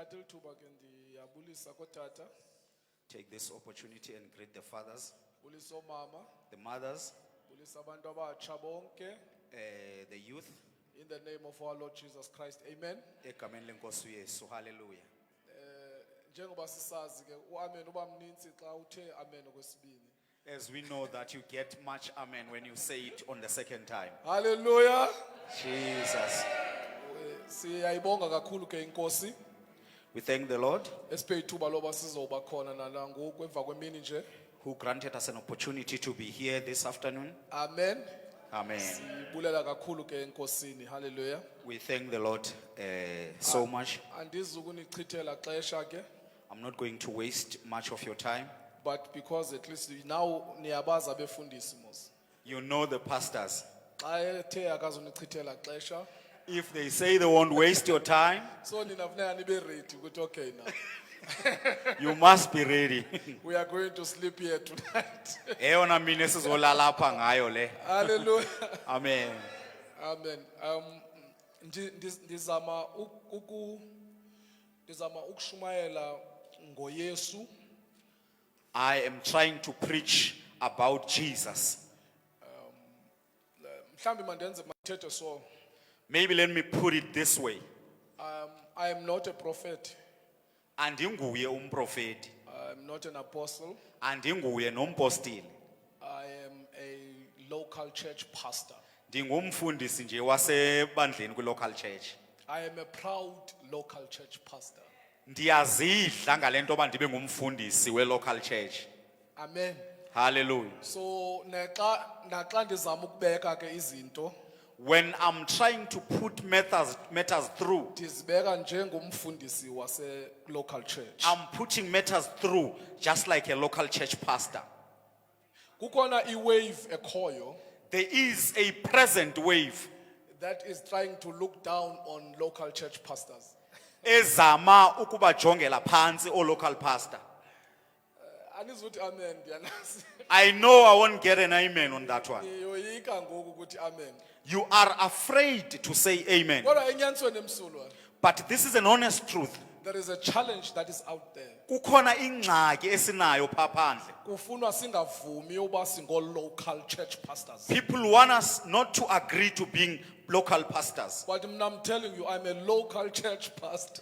Ngithatha ithuba ke ndiyabulisa kotata, Take this opportunity and greet the fathers, bulisa omama, the mothers, bulisa abantu abatsha bonke the youth. in the name of our Lord Jesus Christ. Amen. Egameni lenkosi uYesu. Hallelujah. Njengoba sisazi ke uamen uba mninzi xa uthe amen okwesibini. As we know that you get much amen when you say it on the second time. Hallelujah. Jesus. Siyayibonga kakhulu ke inkosi We thank the Lord esiphe ithuba loba sizoba khona nangoku emva kwemini nje. who granted us an opportunity to be here this afternoon. Amen. Amen. Sibulela kakhulu ke enkosini. Hallelujah. We thank the Lord so much. Andizukunichithela xesha ke, I'm not going to waste much of your time. but because at least now niyabaza abefundisi mos. You know the pastors. Xa ethe akazunichithela xesha, If they say they won't waste your time, so nina funeka nibe ready ukuthi okay now. you must be ready. We are going to sleep here tonight. Eyona mini esizolala apha ngayo le. Hallelujah. Amen. Amen. Ndizama ukushumayela ngoYesu. I am trying to preach about Jesus. Mhlambi mandenze mathethe so. Maybe let me put it this way. I am not a prophet. Andinguye umprofeti. I am not an apostle. Andinguye nompostile. I am a local church pastor. Ndingumfundisi nje wasebandleni kwi-local church. I am a proud local church pastor. Ndiyazidla ngalento yoba ndibe ngumfundisi we-local church. Amen. Hallelujah. So naxa ndizama ukubeka ke izinto, When I'm trying to put matters through, ndizibeka njengomfundisi wase local church. I'm putting matters through just like a local church pastor. Kukhona iwave ekhoyo There is a present wave that is trying to look down on local church pastors. ezama ukubajongela phansi o local pastor. Anizuthi amen ndiyanazi. I know I won't get an amen on that one. Niyoyika ngoku ukuthi amen. You are afraid to say amen. Kodwa enyanisweni emsulwa, But this is an honest truth. there is a challenge that is out there. Kukhona ingxaki esinayo pha phandle. Kufunwa singavumi uba singo local church pastors. People want us not to agree to being local pastors. But I'm telling you, I'm a local church pastor.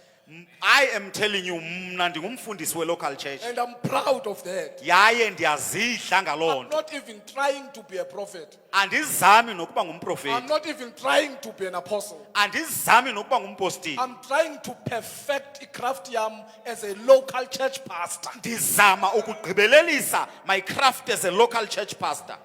I am telling you, mna ndingumfundisi we-local church. And I'm proud of that. Yaye ndiyazidla ngaloo I'm nto. not even trying to be a prophet. Andizami nokuba I'm ngumprofeti. not even trying to be an apostle. Andizami nokuba ngumpostile. I'm trying to perfect craft yam as a local church pastor. Ndizama ukugqibelelisa my craft as a local church pastor.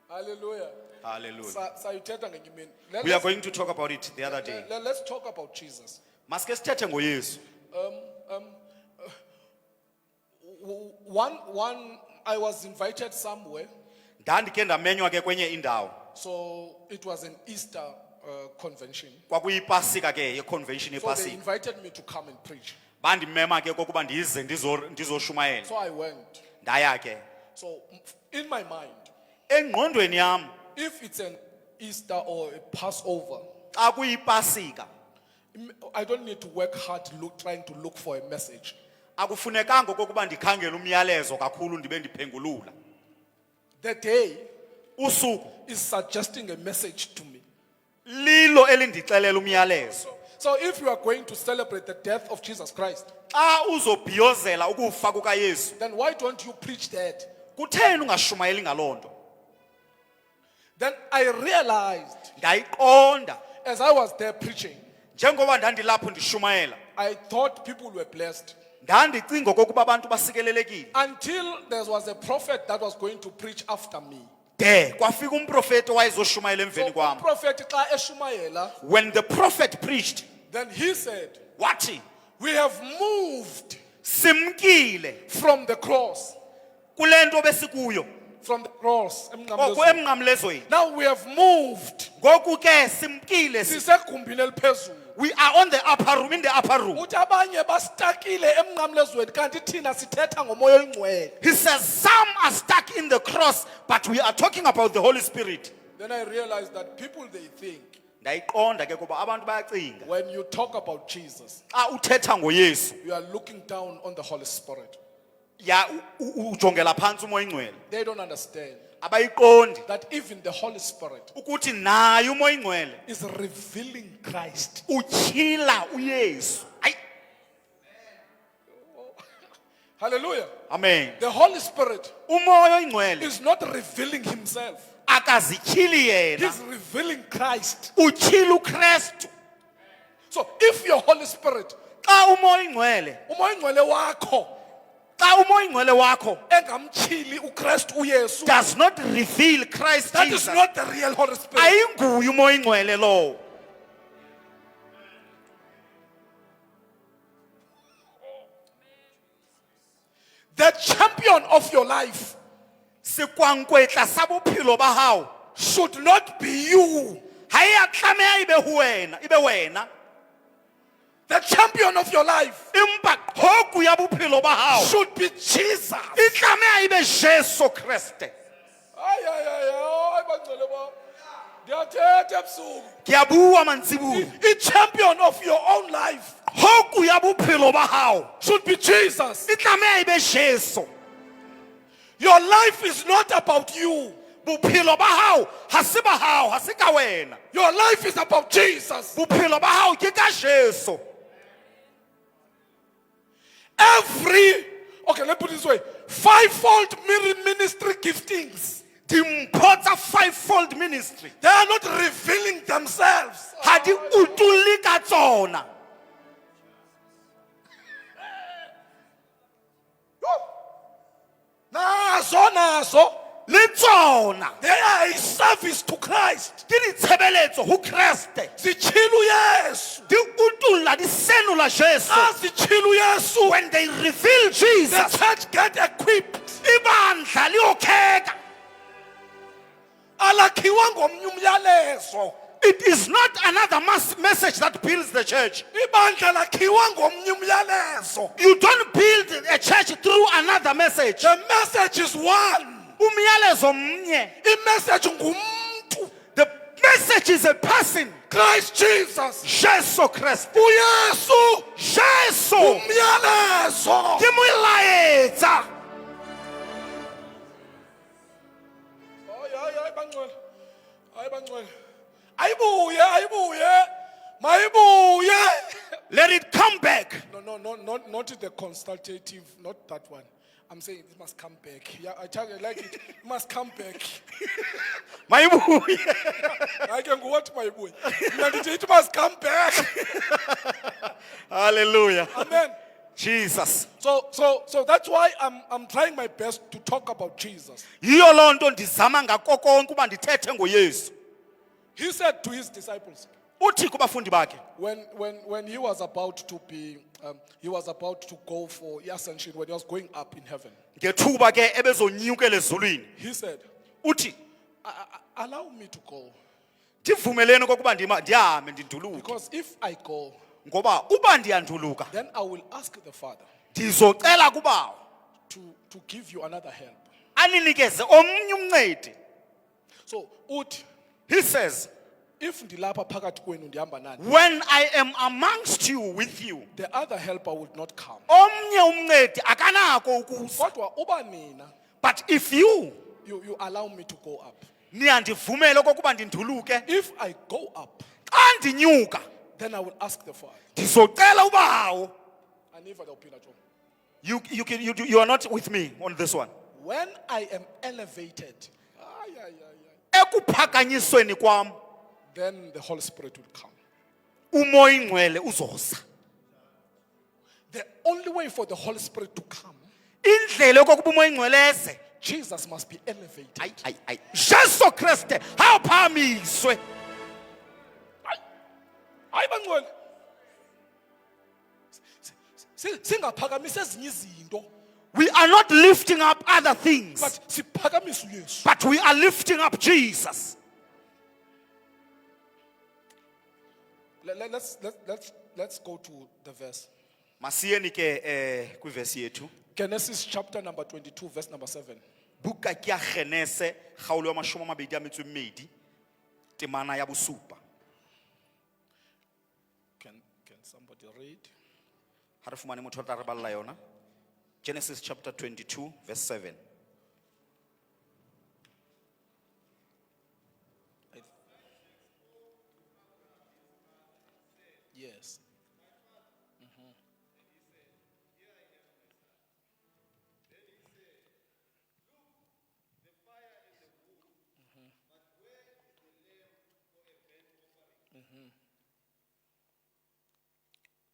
Hallelujah. Hallelujah. Sayuthetha ngenye imini. We are going to talk about it the other day. Let's talk about Jesus. Maske sithethe ngoYesu. One, I was invited somewhere, Ndandike ndamenywa ke kwenye indawo. so it was an Easter convention. Kwakuyipasika ke ye-convention So they epasika. invited me to come and preach. Bandimema ke kokuba ndize ndizoshumayela. So I went. Ndaya ke. So in my mind, Engqondweni yam if it's an Easter or a Passover, xa kuyipasika I don't need to work hard trying to look for a message. akufunekanga okokuba ndikhangele umyalezo kakhulu ndibe ndiphengulula. The day Usuku is suggesting a message to me. lilo elindixelela umyalezo. So if you are going to celebrate the death of Jesus Christ, Xa uzobhiyozela ukufa kukaYesu, then why don't you preach that? kutheni ungashumayeli ngaloo nto? Then I realized Ndayiqonda as I was there preaching, njengoba ndandilapho ndishumayela, I thought people were blessed. ndandicinga okokuba abantu basikelelekile. Until there was a prophet that was going to preach after me. De kwafika umprofeti owayezoshumayela So emveni kwam. prophet xa eshumayela, When the prophet preached, then he said, wathi we have moved simkile from the cross. kule nto besikuyo. From the cross. Ngoku emnqamlezweni. Now we have moved. Ngoku ke simkile. Sisegumbini eliphezulu. We are on the upper room, in the upper room. Uthi abanye bastakile emnqamlezweni kanti thina sithetha ngomoya oyingcwele. He says some are stuck in the cross, but we are talking about the Holy Spirit. Then I realized that people, they think Ndayiqonda ke kuba abantu bayacinga. When you talk about Jesus, Xa uthetha ngoYesu, you are looking down on the Holy Spirit. ya ujongela phansi umoya ingcwele. They don't understand Abayiqondi that even the Holy Spirit ukuthi naye umoya ingcwele is revealing Christ. utyhila uYesu. Ayi, Hallelujah. amen. The Holy Spirit Umoya ingcwele is not revealing himself. akazityhili yena, He's revealing Christ. utyhila uKristu. So if your Holy Spirit, Xa umoya ingcwele, umoya ingcwele wakho xa umoya ingcwele wakho engamtyhili uKristu uYesu, does not reveal Christ that is Jesus, not the real Holy Spirit. ayinguye umoya ingcwele lowo. The champion of your life Sekwankwetla sa bophelo ba hao should not be you. ha e a tlameha ibe wena. The champion of your life Empa hoku ya bophelo ba hao should be Jesus. e tlameha ibe Jesu Kriste. Ay, ay, ay, ay, bangcwele bam. Ndiyathetha ebusuku. Ke a bua mantsibuya. The champion of your own life Hoku ya bophelo ba hao should be Jesus. e tlameha ibe Jesu. Your life is not about you. Bophelo ba hao ha se ba hao, ha se ka wena. Your life is about Jesus. Bophelo ba hao ke ka Jesu. Okay, let me put it this way. Fivefold ministry giftings, Dimpho tsa fivefold ministry they are not revealing themselves. ha di utulli ka tsona. Nazo, Le tsona they are a service to Christ. ke ditshebeletso ho Kriste. Zichilu Yesu. Di utulla di senula Jesu. Zichilu Yesu. When they reveal The Jesus, church get equipped. ibandla liyokheka. Alakhiwa ngomnye umyalezo. It is not another message that builds the church. Ibandla lakhiwa ngomnye umyalezo. You don't build a church through another message. The message is one. Umyalezo mnye. I-message ngumuntu. The message is a person. Christ Jesus. Jesu Kriste. uYesu. Jesu. Umyalezo. Ke moelaetsa. Hayi bangcwele. Hayi bangcwele. Ayibuye. Mayibuye. Let it come back. No, not the consultative, not that one. I'm saying it must come back. Yeah, I like it. It must come back. Mayibuye. I can go what my boy. It must come back. Hallelujah. Amen. Jesus. So that's why I'm trying my best to talk about Jesus. Yiyo loo nto ndizama ngako konke uba ndithethe ngoYesu. He said to his disciples, Uthi kubafundi bakhe when he was about to be, he was about to go for ascension, when he was going up in heaven, ngethuba ke ebezonyukela ezulwini. he said, Uthi allow me to go. ndivumeleni kokuba ndihambe ndinduluke. Because if I go, Ngoba uba ndiyanduluka then I will ask the Father ndizocela kubawo to give you another help. aninikeze omnye umncedi. So, He says, if ndilapha phakathi kwenu ndihamba nani, when I am amongst you with you, the other helper would not come. omnye umncedi akanako ukuza. Kodwa uba nina, But if you you allow me to go up. niyandivumela okokuba ndinduluke, If I go up, xa ndinyuka then I will ask the Father. ndizocela ubawo. Aniva lawuphila John. You are not with me on this one. When I am elevated, ay, ay, ay, ay, Ekuphakanyisweni kwam then the Holy Spirit will come. umoya ingcwele uzoza. The only way for the Holy Spirit to come, Indlela yokokuba umoya ingcwele eze, Jesus must be elevated. Jesu Kriste awuphakamiswe. Hayi bangcwele. Singaphakamise ezinye izinto, We are not lifting up other things, but siphakamise uYesu. but we are lifting up Jesus. Let's go to the verse. Masiyeni ke kwivesi yethu. Genesis chapter number 22, verse number 7. Buka ke ya Genese kgaolo ya 22 temana ya bosupa. read. Ha re fumane motho a tla re balla yona. Genesis chapter 22 verse 7. Yes.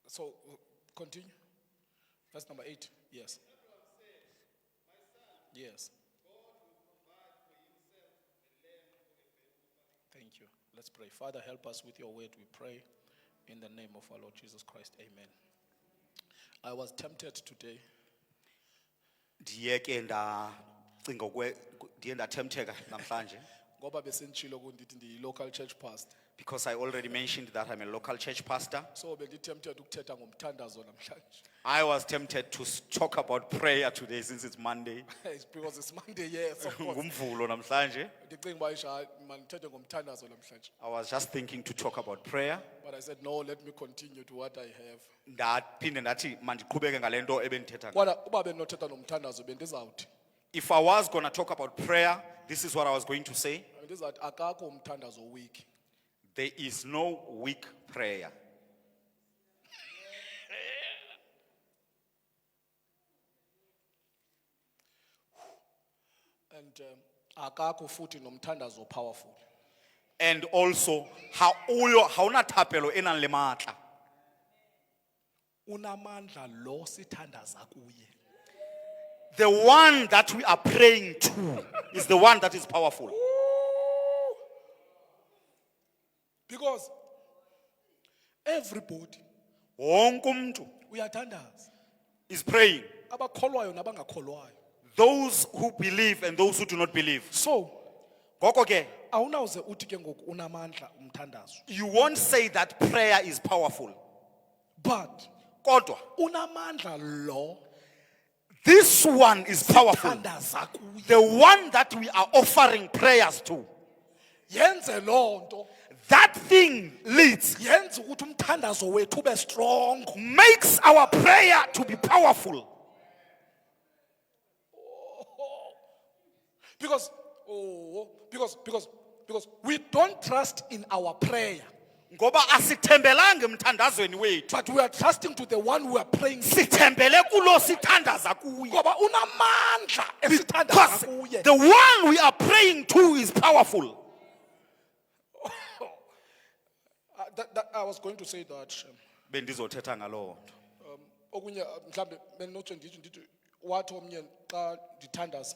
So, continue. Verse number 8. Yes. Yes. Thank you. Let's pray. Father, help us with your word, we pray. In the name of our Lord Jesus Christ. Amen. I was tempted today Ndiye ke ndacinga ndiye ndathemtheka namhlanje ngoba besentshilo kundithi ndiyi-local church pastor. because I already mentioned that I'm a local church pastor. So benditempted ukuthetha ngomthandazo namhlanje. I was tempted to talk about prayer today since it's Monday. It's because it's Monday, yes, of course. Ngumvulo namhlanje. Ndicinga uba isha mandithethe ngomthandazo namhlanje. I was just thinking to talk about prayer. But I said no, let me continue to what I have. Ndaphinde ndathi mandiqhubeke ngalento ebendithetha ngayo. Kodwa uba benothetha nomthandazo bendizawuthi. If I was going to talk about prayer, this is what I was going to say. Bendizawuthi akakho umthandazo weak. There is no weak prayer. And akakho futhi nomthandazo powerful. And also, hauna thapelo enang le matla. Unamandla lo sithandaza kuye. The one that we are praying to is the one that is powerful. Because everybody Wonke umuntu uyathandaza. is praying. Abakholwayo nabangakholwayo. Those who believe and those who do not believe. So, Ngoko ke, awunawuze uthi ke ngoku unamandla umthandazo. you won't say that prayer is powerful. But Kodwa, unamandla lo this one is powerful. sithandaza kuye. The one that we are offering prayers to. Yenze lonto, That thing leads, yenze ukuthi umthandazo wethu ube strong. makes our prayer to be powerful. Because we don't trust in our prayer, Ngoba asithembelanga emthandazweni wethu. but we are trusting to the one we are praying to. Sithembele kulo sithandaza kuye. Ngoba unamandla Because esithandaza kuye. the one we are praying to is powerful. I was going to say that Bendizothetha ngalo. okunye mhlambe benotsho ndithi wathi omnye xa ndithandaza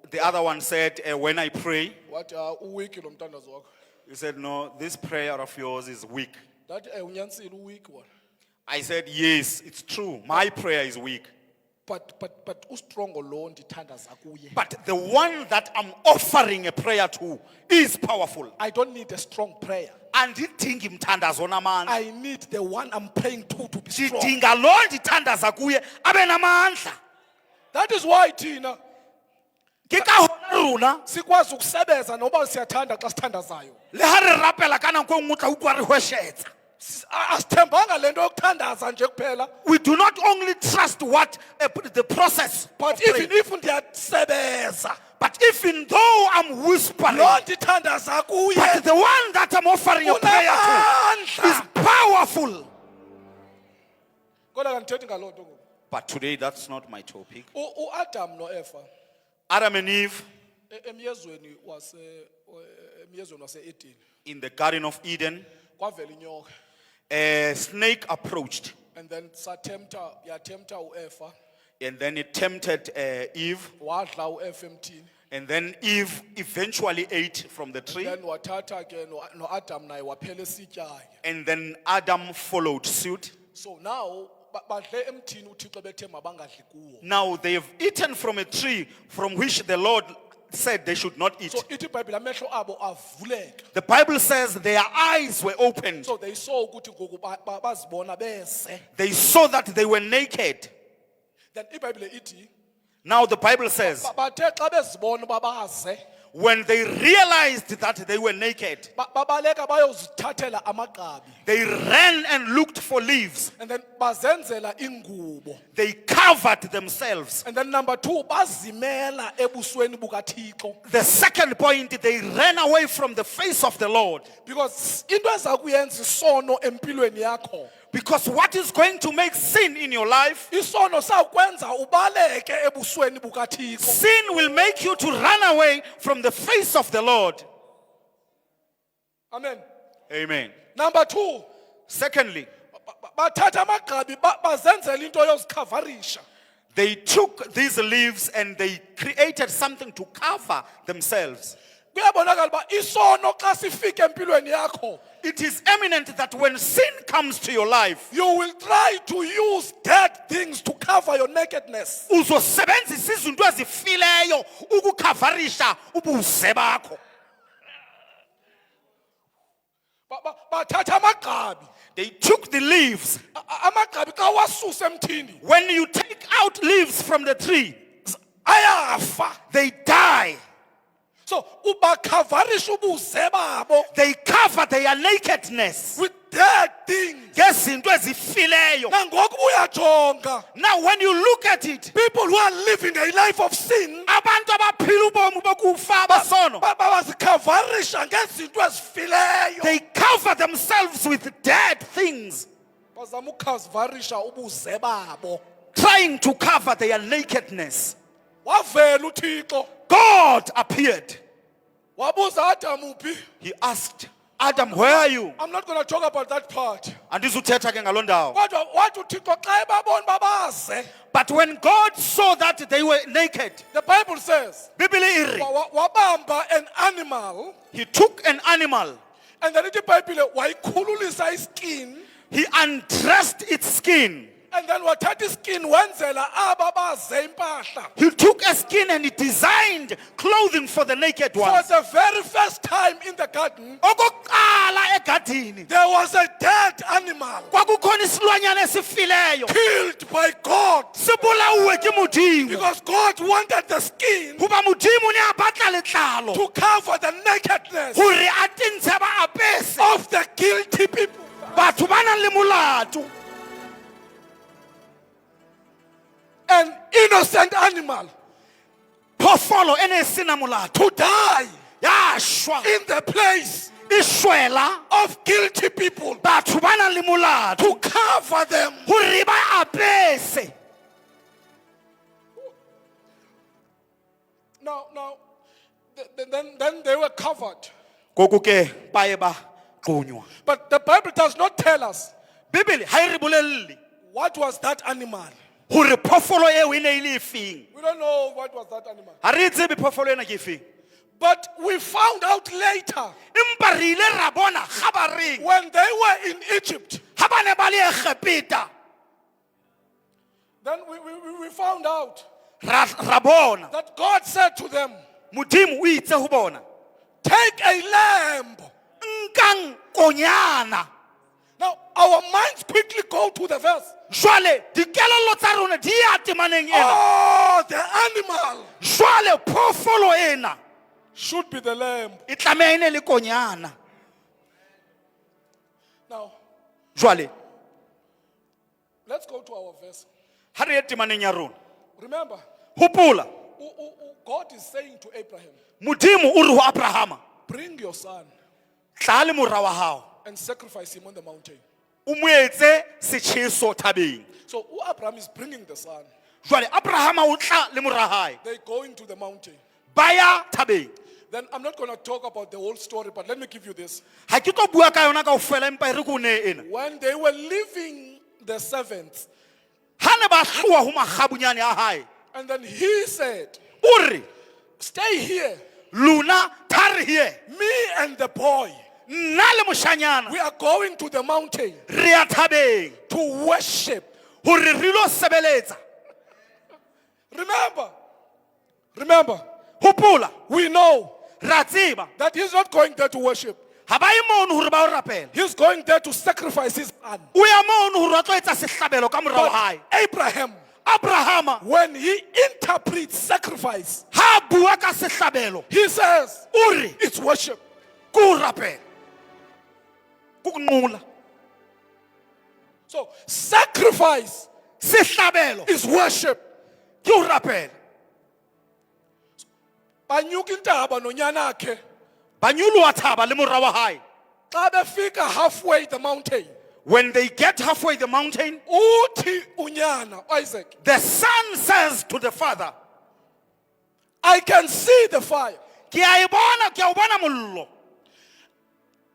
The other one said, when I pray, wathi uwiki lo mthandazo wakho. he said, no, this prayer of yours is weak. Ndathi unyanisile uwiki wona. I said, yes, it's true. My prayer is weak. But ustrong lo ndithandaza kuye. But the one that I'm offering a prayer to is powerful. I don't need a strong prayer. Andidingi mthandazo namandla. I need the one I'm praying to be strong. Ndidinga lo ndithandaza kuye abe namandla. That is why thina Ngikahona rona sikwazi ukusebenza noba siyathanda xa sithandazayo. le ha re rapela kana nko nngwe tla utlwa re hweshetsa. Asithembanga lento yokuthandaza nje kuphela. We do not only trust what the process, But of praying, even if ndiyasebenza, but even though I'm whispering, lo ndithandaza kuye but the one that I'm offering a prayer to is unamandla. powerful. Kodwa kandithethi ngaloo nto ngoku. But today that's not my topic. uAdam noEva Adam and Eve emyezweni wase-Eden in the Garden of Eden, kwavela inyoka. a snake approached And then yatempta uEva, and then it tempted Eve, wadla uEva emthini. and then Eve eventually ate from the tree, Then wathatha ke noAdam naye waphela esitya ke. and then Adam followed suit. So now badle emthini uThixo bethe mabangadli kuwo. Now they've eaten from a tree from which the Lord said they should not eat. So ithi iBhayibhile amehlo abo avuleke. The Bible says their eyes were opened. So they saw ukuthi ngoku bazibona bese. They saw that they were naked. Then iBhayibhile ithi Now the Bible says, bathe xa bezibona babaze when they realized that they were naked, babaleka bayozithathela amagqabi they ran and looked for leaves. and then bazenzela ingubo. They covered themselves. And then number 2, bazimela ebusweni bukaThixo. The second point, they ran away from the face of the Lord. Because into eza kuyenza isono empilweni yakho. Because what is going to make sin in your life? Isono sakwenza ubaleke ebusweni bukaThixo. Sin will make you to run away from the face of the Lord. Amen. Amen. Number 2, Secondly, bathatha amagqabi bazenzela into yozikhavarisha. they took these leaves and they created something to cover themselves. Kuyabonakala ba isono xa sifika empilweni yakho, It is eminent that when sin comes to your life, you will try to use dead things to cover your nakedness. uzosebenzisa izinto ezifileyo ukukhavarisha ubuze bakho. Bathatha amagqabi. They took the leaves. Amagqabi xa wasuse emthini, When you take out leaves from the tree, ayafa. they die. So ubakhavarisha ubuze babo They cover their nakedness. with dead things. Ngezinto ezifileyo. Nangoku uyajonga, Now when you look at it, people who are living a life of sin abantu abaphila ubomi bokufa abasono, bazikhavarisha ngezinto ezifileyo. they cover themselves with dead things, Bazama ukhavarisha ubuze babo. trying to cover their nakedness. Wavela uThixo, God appeared. wabuza Adam uphi? He asked, Adam, where are you? I'm not going to talk about that part. Andizuthetha ke ngaloo ndawo. Kodwa wathi uThixo xa ebabona babaze, But when God saw that they were naked, the Bible says, Bibili iri, wabamba an animal, he took an animal, and then ithi iBhayibhile wayikhululisa iskin, he undressed its skin. and then wathatha iskin wenzela aba baze impahla. He took a skin and he designed clothing for the naked For ones. the very first time in the garden, Okokuqala egadini, there was a dead animal kwakukhona isilwanyana esifileyo. killed by God, Sibulawe ke Modimo. because God wanted the skin Kuba Modimo ne a batla letlalo to cover the nakedness hore a tintshe ba apese of the guilty people. batho ba nang le molato. An innocent animal Phoofolo ene sena molato to die ya shwa in the place e shwela of guilty people batho ba nang le molato to cover them. hore ba apese. Now, then they were covered. Goku ke ba e ba qonywa. But the Bible does not tell us Bibele ha e re bolelle what was that animal. hore phoofolo eo e ne e le efeng. We don't know what was that animal. Ha re tsebe phoofolo ena ke efeng. But we found out later Empa re ile ra bona ga ba reng when they were in Egypt. ha ba ne ba le Egepeta, Then we found out ra bona that God said to them, Modimo o itse ho bona, take a lamb. nkang konyana. Now, our minds quickly go to the verse. Jwale dikelello tsa rona di ya temaneng ena. Oh, the animal Jwale phoofolo ena should be the lamb. e tlameha e ne le konyana. Now, Jwale let's go to our verse. ha re ye temaneng ya rona, Remember, hopola God is saying to Abraham, Modimo o re ho Abrahama, bring your son tla le mora wa hao and sacrifice him on the mountain. o mo etse setjheso thabeng. So Abraham is bringing the son. Jwale Abrahama o tla le mora hae They go into the mountain. ba ya thabeng. Then I'm not going to talk about the whole story, but let me give you this. Ha ke tlo bua ka yona kaofela, empa e re ko ne ena. When they were leaving the servants, Ha ne ba hloa ho makgabunyane a hae, and then he said, o re stay here, lona thare here, me and the boy. nna le moshanyana We are going to the mountain re ya thabeng to worship. hore re lo sebeletsa. Remember, Hopola, we know ra tseba that he's not going there to worship. ha ba ye mono hore ba o rapela, He's going there to sacrifice his son. o ya mono hore a tlo etsa sehlabelo ka morao But hae. Abraham, Abrahama when he interprets sacrifice, ha a bua ka sehlabelo he says, uri it's worship. ke ho rapela ke go nqola So sacrifice sehlabelo is worship. ke ho rapela Banyuka intaba nonyana akhe. banyulu wa thaba le morwa wa hae Xa befika halfway the mountain. when they get halfway the mountain Uthi unyana Isaac, the son says to the father I can see the fire. ke a o bona mollo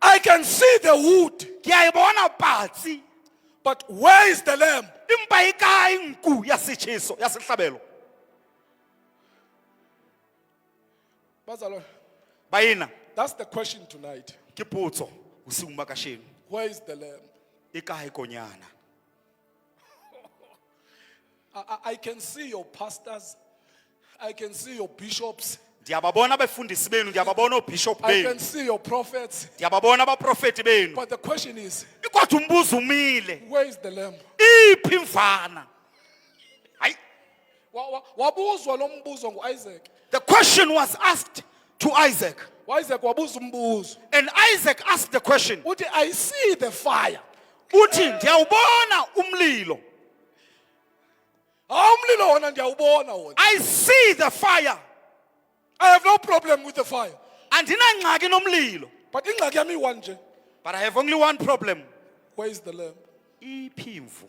I can see the wood. ke a e bona patsi But where is the lamb? empa e kae nku ya setjheso ya sehlabelo Bazalwane, baina that's the question tonight. ke potso bosiung ba kasheno Where is the lamb? e kae konyana I can see your pastors. I can see your bishops. ndiyababona abefundisi benu ndiyababona obishop I benu can see your prophets. ndiyababona abaprofeti benu But the question is, kodwa umbuzo umile where is the lamb? iphi imfana hayi Wabuzwa lo mbuzo nguIsaac. the question was asked to Isaac Isaac wabuza umbuzo. and Isaac asked the question Uthi, I see the fire. uthi ndiyawubona umlilo Umlilo wona ndiyawubona wona. I see the fire I have no problem with the fire. andinangxaki nomlilo But ingxaki yami one nje. but I have only one problem Where is the lamb? iphimvu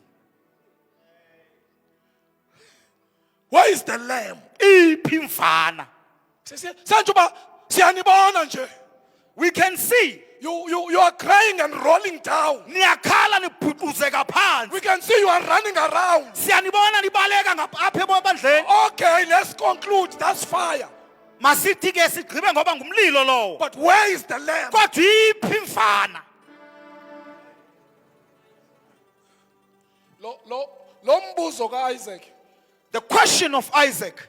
Where is the lamb? iphi imfana Sanjuba siyanibona nje. we can see You are crying and rolling down. niyakhala nibhuquzeka phansi We can see you are running around. siyanibona nibaleka apha ebandleni Okay, let's conclude. That's fire. masithi ke sigqibe ngoba ngumlilo lowo But where is the lamb? kodwa iphi imfana Lo mbuzo kaIsaac. the question of Isaac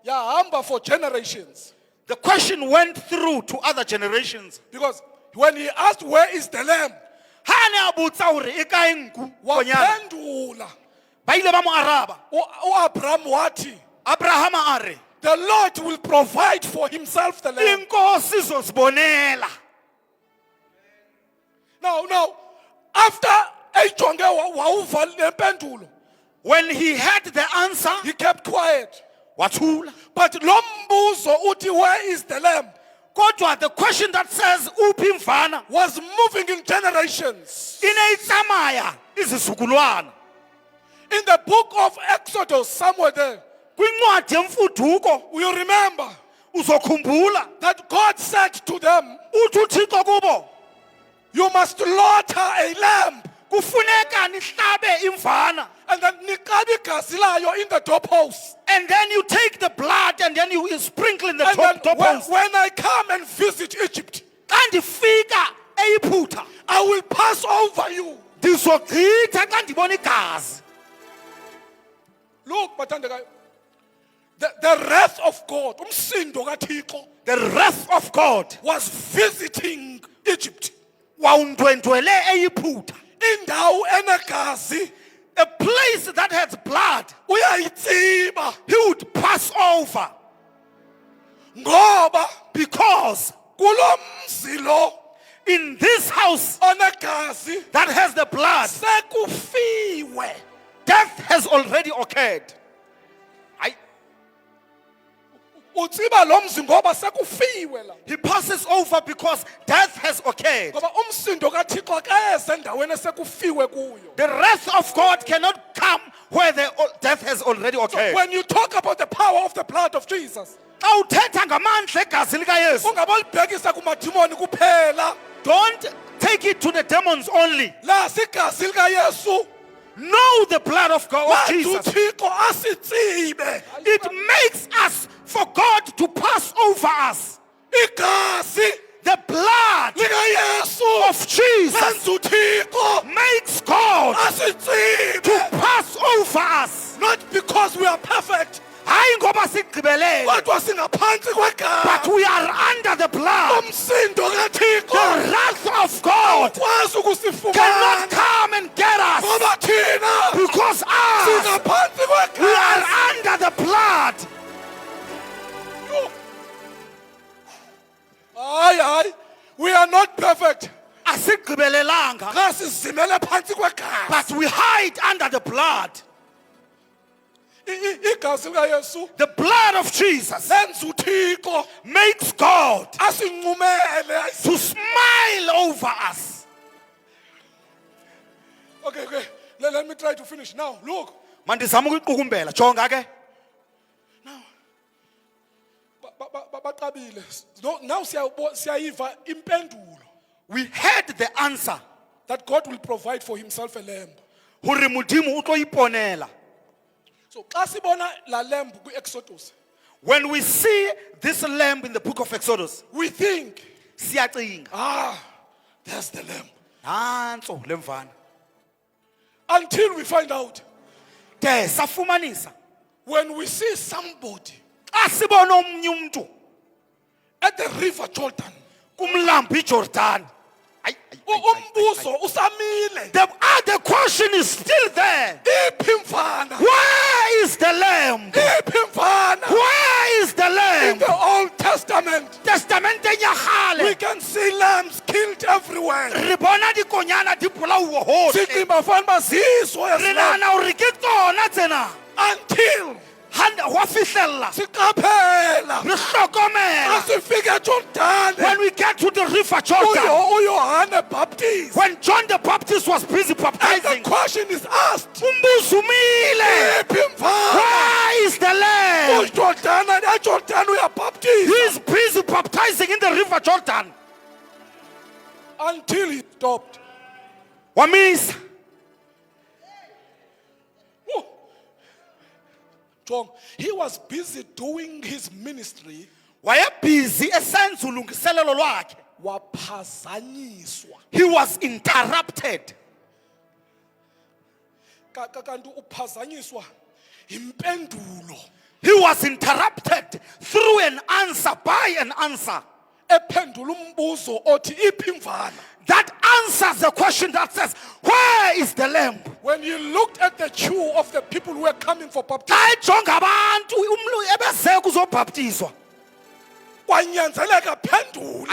Hamba for generations. the question went through to other generations Because when he asked where is the lamb, ha ne a botsa hore e kae nku konyana waphendula. ba ile ba mo araba U-Abraham wathi, Abrahama a re the Lord will provide for himself the lamb. inkosi izosibonela Now, after ejonge wawuva lempendulo, when he had the answer he kept quiet. wathula But lo mbuzo uthi where is the lamb kodwa the question that says uphi imfana was moving in generations. ine itsamaya izizukulwana In the book of Exodus, somewhere there, kwincwadi yemfuduko you remember uzokhumbula that God said to them, uthi uthixo kubo you must slaughter a lamb kufuneka nihlabe imfana and then nikabi igazi layo in the doorpost. and then you take the blood and then you sprinkle in the And then doorpost when I come and visit Egypt, xa ndifika eyiphutha I will pass over you. ndizogqitha xa ndibona igazi Look, bathandekayo, the wrath of God, umsindo kaThixo, the wrath of God was visiting Egypt. wawundwendwele eyiphutha Indawo enegazi, a place that has blood uyayitsiba he would pass over ngoba because kulo mzi lo in this house onegazi that has the blood sekufiwe. death has already occurred Utsiba lo mzi ngoba sekufiwe la. he passes over because death has occurred Ngoba umsindo kaThixo akeze endaweni esekufiwe kuyo. the wrath of God cannot come where the death has already occurred When you talk about the power of the blood of Jesus, xa uthetha ngamandla egazi likaYesu ungabolibhekisa kumadimoni kuphela. don't take it to the demons only La sigazi likaYesu. know the blood of God of Manje Jesus uThixo asitsibe. it makes us for God to pass over us Igazi the blood likaYesu of Jesus lenza uThixo makes God asitsibe. to pass over us Not because we are perfect, hayi ngoba sigqibelele kodwa singaphansi but kwegama. we are under the blood Umsindo the kaThixo wrath of God kwazi cannot ukusifumana come and get us ngoba thina because us singaphansi we are kwegama. under the blood are not perfect. asigqibelelanga, Xa sizimele phansi kwegazi. but we hide under the blood. Igazi likaYesu The blood of Jesus lenza uThixo makes God asincumele. to smile over us. Okay. Let me try to finish. Now, look. Mandizama ukuyiqukumbela. Jonga ke. Baqabile. Now siyayiva impendulo We heard the answer. that God will provide for himself a lamb. Hore Modimo o tlo iponela. So xa sibona la lamb kwi-Exodus, When we see this lamb in the book of Exodus, we think, siyacinga, there's the lamb. nanso lemvana. Until we find out, De safumanisa. when we see somebody Asibona omnye umuntu at the river Jordan, kumlambo iJordan. umbuzo usamile. The question is still there. Iphi mfana? Where is the lamb? Iphi mfana? Where is the In lamb? the Old Testament, Testamente ya we kgale. can see lambs killed everywhere. Re bona dikonyana di polauwa hohle. Siqimba fanele ziswe Re ezi lamb nahana hore ke tsona tsena. until Wa fihlella. siqaphela Re hlokomela. asifike eJordan. When we get to the river Jordan, uYohane Baptist. when John the Baptist was busy And the baptizing, question is asked, umbuzo umile. iphi mfana? Where is the lamb? eJordan uyabhaptiza. He's busy baptizing in the river Jordan. Until he stopped. Wamisa. John, he was busy doing his ministry. Wayebusy esenza ulungiselelo lwakhe. Waphazanyiswa. He was interrupted. Kanti uphazanyiswa impendulo He was interrupted through an answer, by an answer. ephendula umbuzo othi iphi mfana? That answers the question that says, where is the lamb? When you looked at the queue of the people who were coming for baptism, Xa ejonga abantu ebeze kuzobhaptizwa. kwanyanzeleka phendule.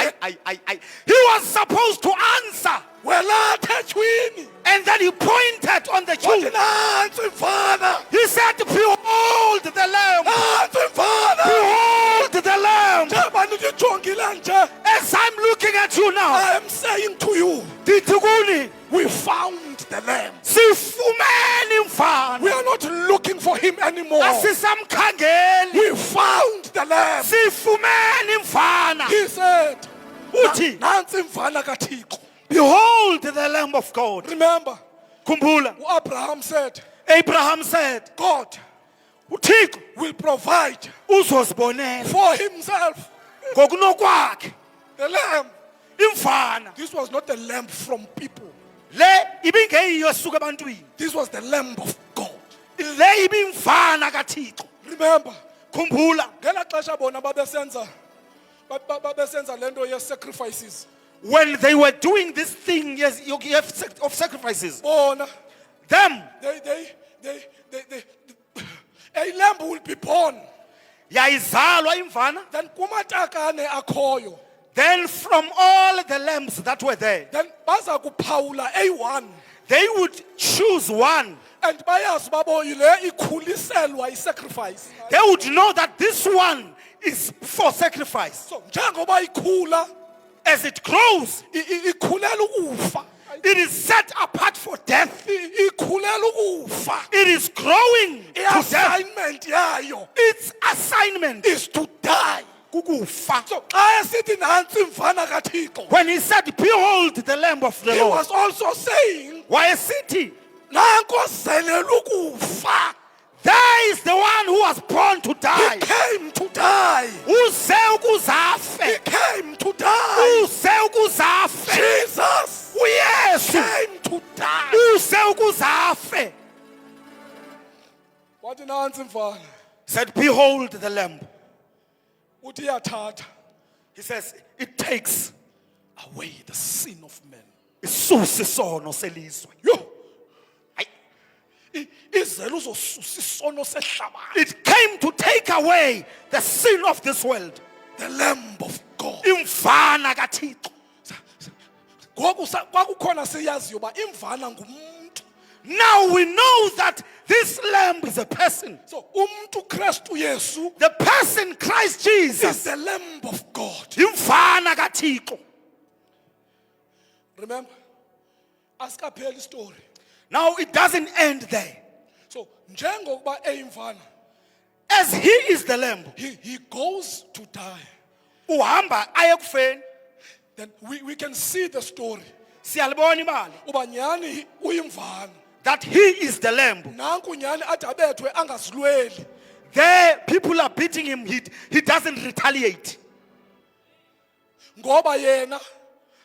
He was supposed to answer. Welathe ethwini. And then he pointed on the Wathi queue. nansi mfana. He said, behold the lamb. Nansi mfana. Behold the lamb. Njengoba nithi jongile nje, As I'm looking at you now, I am saying to you, ndithi kuni, we found the lamb. sifumene mfana. We are not looking for him anymore. Asisamkhangeli. We found the lamb. Sifumene mfana. He said, Uthi, nansi mfana kaThixo. behold the lamb of God. Remember, Khumbula, Abraham said, Abraham said, God uThixo will provide uzosibonela for himself ngokunokwakhe the lamb. imfana. This was not the lamb from people. Le ibingeyiyo esuka ebantwini. This was the lamb of God. Le ibimfana kaThixo. Remember, Khumbula, ngela xesha bona babesenza lento ye-sacrifices. when they were doing this thing, yes, of sacrifices, Bona, them, a lamb will be born. yayizalwa imfana. Then kumatakane akhoyo. Then from all the lambs that were there, Then baza kuphawula A1. they would choose one. And bayazi babo yile ikhuliselwa i-sacrifice. They would know that this one is for sacrifice. So njengoba ikhula, As it grows, ikhulela ukufa. it is set apart for death. Ikhulela ukufa. It is growing to death. I-assignment yayo Its assignment is to die. kukufa. So xa esithi nantsi mfana kaThixo, When he said, behold the lamb of the he Lord, was also saying, wayesithi, nanko zelele ukufa. there is the one who was born to He die. came to die. Uze He ukuzafe. came to die. Uze ukuzafe. Jesus uyesu came to die. uze ukuzafe. Wathi nansi mfana, Said, behold the lamb. uthi iyathatha He says, it takes away the sin of men. isuse isono selizwe. Yo. Izele uzosusa isono sehlabathi. It came to take away the sin of this world. The lamb of God. Imfana kaThixo. ngoku kwakukhona siyaziyo uba imvana ngumuntu. Now we know that this lamb is a person. So umuntu Kristu Yesu The person Christ is Jesus. the Lamb of God. Imfana kaThixo. Remember, asikapheli story. Now it doesn't end there. So njengokuba eyimvana, As he is the lamb, he goes to die. uhamba aye kufeni. Then we can see the story. Siyalibona imali Uba nyani uyimvana. that he is the lamb. Nanku nyani athi abethwe angazilweli. There people are beating him. He doesn't retaliate Ngoba yena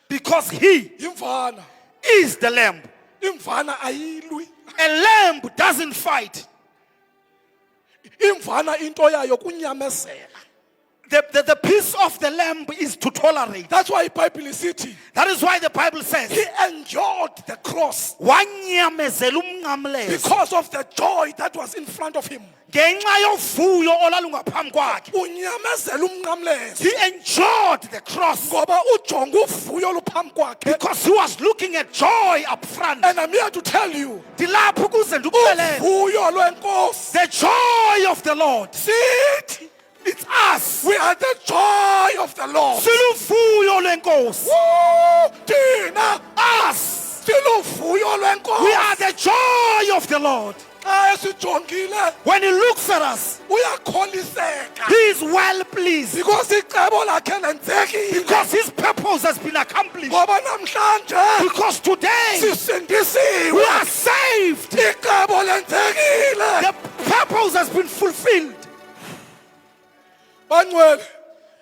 because he imvana. is the lamb. Imvana ayilwi. A lamb doesn't fight. Imvana into yayo kunyamezela. The piece of the lamb is to tolerate. That's why iBhayibhile isithi That is why the Bible says, he endured the cross wanyamezela umnqamlezo because of the joy that was in front of him. ngenxa yovuyo olalungaphambi kwakhe. Unyamezela umnqamlezo He enjoyed the cross ngoba ujonga uvuyo oluphambi kwakhe. because he was looking at joy up front. And I'm here to tell you, Dilapho ukuze ndikuxelele, uvuyo lwenkosi the joy of the Lord. sithi, It's us. we are the joy of the Lord. Siluvuyo lwenkosi. Woo! Thina Us. siluvuyo We lwenkosi. are the joy of the Lord. Xa esijongile When he looks at us, uyakholiseka he is well pleased because icebo lakhe lenzekile. because his purpose has been accomplished. Ngoba namhlanje Because today we sisindisiwe. are saved. Icebo lenzekile. The purpose has been fulfilled. Bangcwele,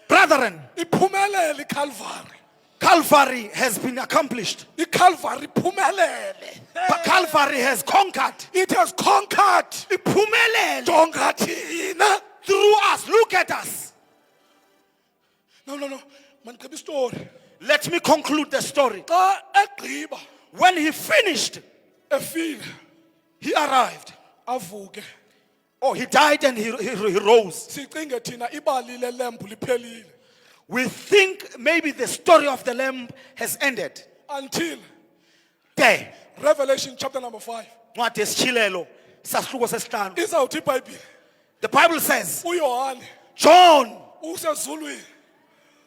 Brethren, iphumelele iCalvary. Calvary has been accomplished. iCalvary iphumelele. Calvary has conquered. It has conquered. Iphumelele Jonga thina. through us. Look at us. No. Mandigqiba istory. Let me conclude the story. Xa egqiba When he finished, efile he arrived. avuke. Oh, he died and he rose. Sicinge thina ibali lelembu liphelile We think maybe the story of the lamb has ended. until There. Revelation chapter number 5. Ncwadi yesishilelo, sahluko sesihlanu. Izawuthi iBhayibhile The Bible says, uYohane John, usezulwini.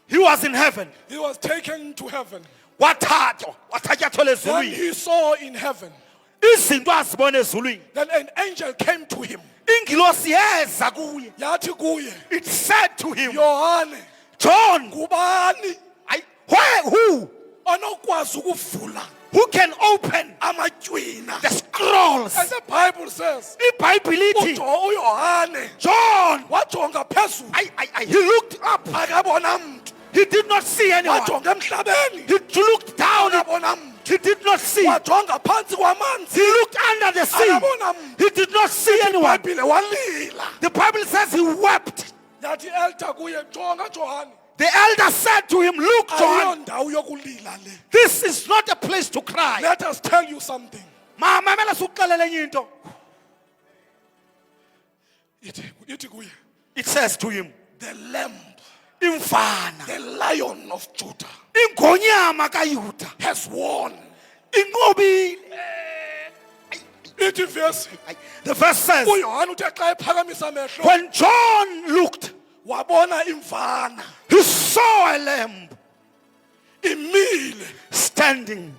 he was in heaven. He was taken to heaven. Wathathwa Then ezulwini. he saw in heaven. Izinto azibona ezulwini. Then an angel came to him. Ingilosi yeza kuye. Yathi kuye, It said to him, Yohane, John, ngubani who onokwazi ukuvula who can open amatywina? the scrolls? And the Bible says, iBhayibhile ithi, uYohane John, wajonga phezulu he looked up. akabona mntu. He did not see anyone. Wajonga emhlabeni He looked down. akabona mntu. He did not see. Wajonga phansi kwamanzi He looked under the sea. akabona mntu. He did not see anyone. iBhayibhile walila. The Bible says he wept. Yathi elder kuye, jonga Johane, The elder said to him, look, John, ayondawo yokulila le. this is not a place to cry. Let us tell you something. Mama, mamela sikuxelele enye into. Ithi kuye, It says to him, the lamb, Imfana, the lion of Judah ingonyama kaYuda, has won. inqobile. Ithi verse, The verse says, uYohane uthe xa ephakamisa amehlo when John looked, wabona imvana he saw a lamb imile. standing.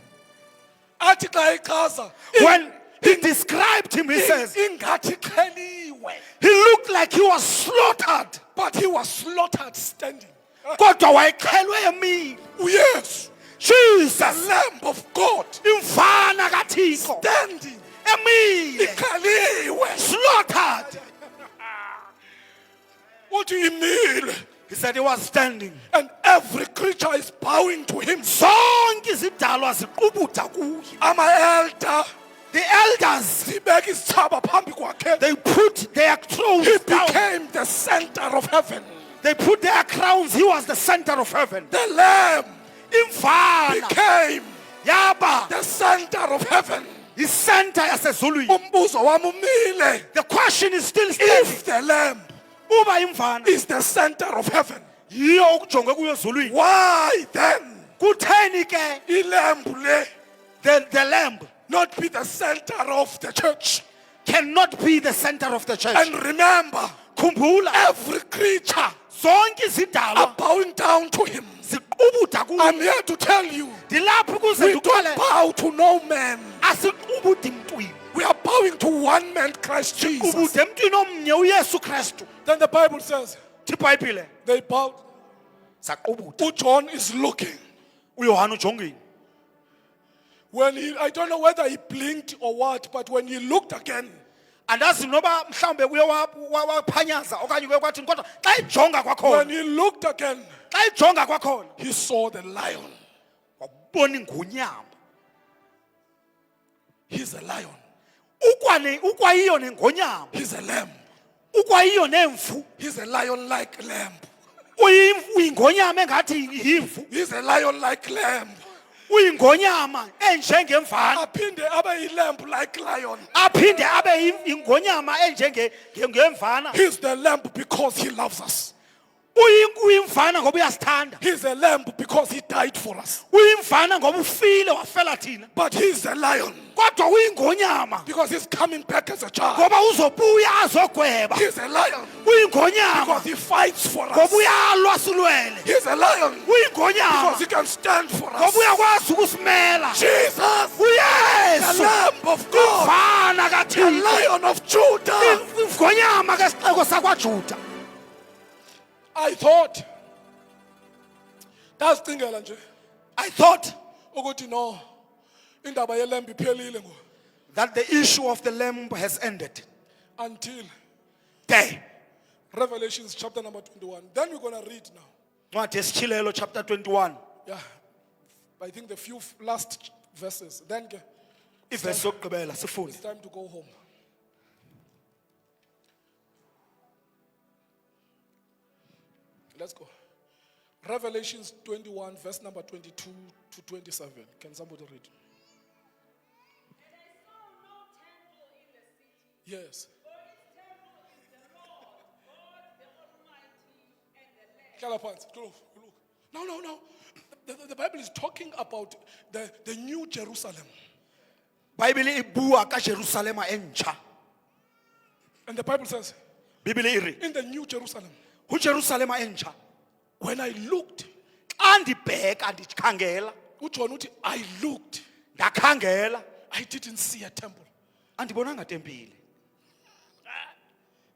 Athi xa echaza When he described him, he says, ingathi qheliwe, he looked like he was slaughtered. but he was slaughtered standing. Kodwa wayexhelwe emile. uYesu, Jesus, the Lamb of God, imfana kaThixo, standing, emile, iqheliwe. slaughtered. Uthi imile, He said he was standing. and every creature is bowing to him. Zonke izidalwa ziqubutha kuye. Ama-elder The elders, sibeka isithaba phambi kwakhe. they put their He crowns down. became the center of heaven. They put their crowns. He was the center of heaven. The Lamb Imfana became yaba the center of heaven. isenta yasezulwini. Umbuzo wami umile. The question is still standing. If the Lamb Uba imfana is the center of heaven, yiyo ukujonge kuyo ezulwini. why then Kutheni ke ilembu le the lamb not be the center of the church? cannot be the center of the church. And remember, Khumbula every creature zonke are izidalwa bowing down to him. ziqubutha kuye. I'm here to tell you, Dilapha ukuze we don't ndiqale bow to no man. asiqubudi mntwini. We are bowing to one man, Christ Jesus. Ubude emntwini omnye uYesu Kristu. Then the Bible says, iBhayibhile they bowed. saqubutha. John is looking. uYohana ujongile. When I don't know whether he blinked or what, but when he looked again, Andazi noba mhlawumbe uye waphanyaza okanye uye kwathini kodwa xa ijonga when kwakhona he looked again, xa ijonga kwakhona he saw the lion. wabona ingonyama. He's a lion. Ukwayiyo nengonyama, He's a lamb. ukwayiyo nemvu, He's a lion-like lamb. uyingonyama engathi yimvu, He's a lion-like lamb. uyingonyama enjengemvana, Aphinde abe yi-lamb like lion. aphinde abe ingonyama enjengemvana. He's the lamb because he loves us. Uyimvana ngoba uyasithanda, He's a lamb because he died for us. uyimvana ngoba ufile wafela thina. But he's a lion Kodwa uyingonyama because he's coming back as a child. ngoba uzobuya azogweba. He's a lion Uyingonyama because he fights for ngoba us. uyalwa silwele. He's a lion Uyingonyama because he can stand for ngoba us. uyakwazi ukusimela. Jesus, the uYesu Lamb of God, mfana the kaThixo, Lion of Judah. ingonyama kesixeko sakwaJuda. I thought, that's thingela nje, I thought ukuthi no, indaba yelembu iphelile ngo, that the issue of the lamb has ended until there. Revelations chapter number 21. Then we're going to read now. Ncwadi yesishilelo chapter 21 Yeah, I think the few last verses. Then ivesi yokugqibela sifunde. it's time to go home. Let's go. Revelations 21, verse number 22 to 27. Can somebody read? Yes. Calapan, look. No. The Bible is talking about the new Jerusalem. Bhayibhile ibua ka Jerusalema entsha. And the Bible says, Bhayibhile iri in the new Jerusalem, uJerusalema entsha. when I looked, Xa ndibheka ndikhangela, uJohn uthi, I looked, ndakhangela, I didn't see a temple. andibonanga tempile.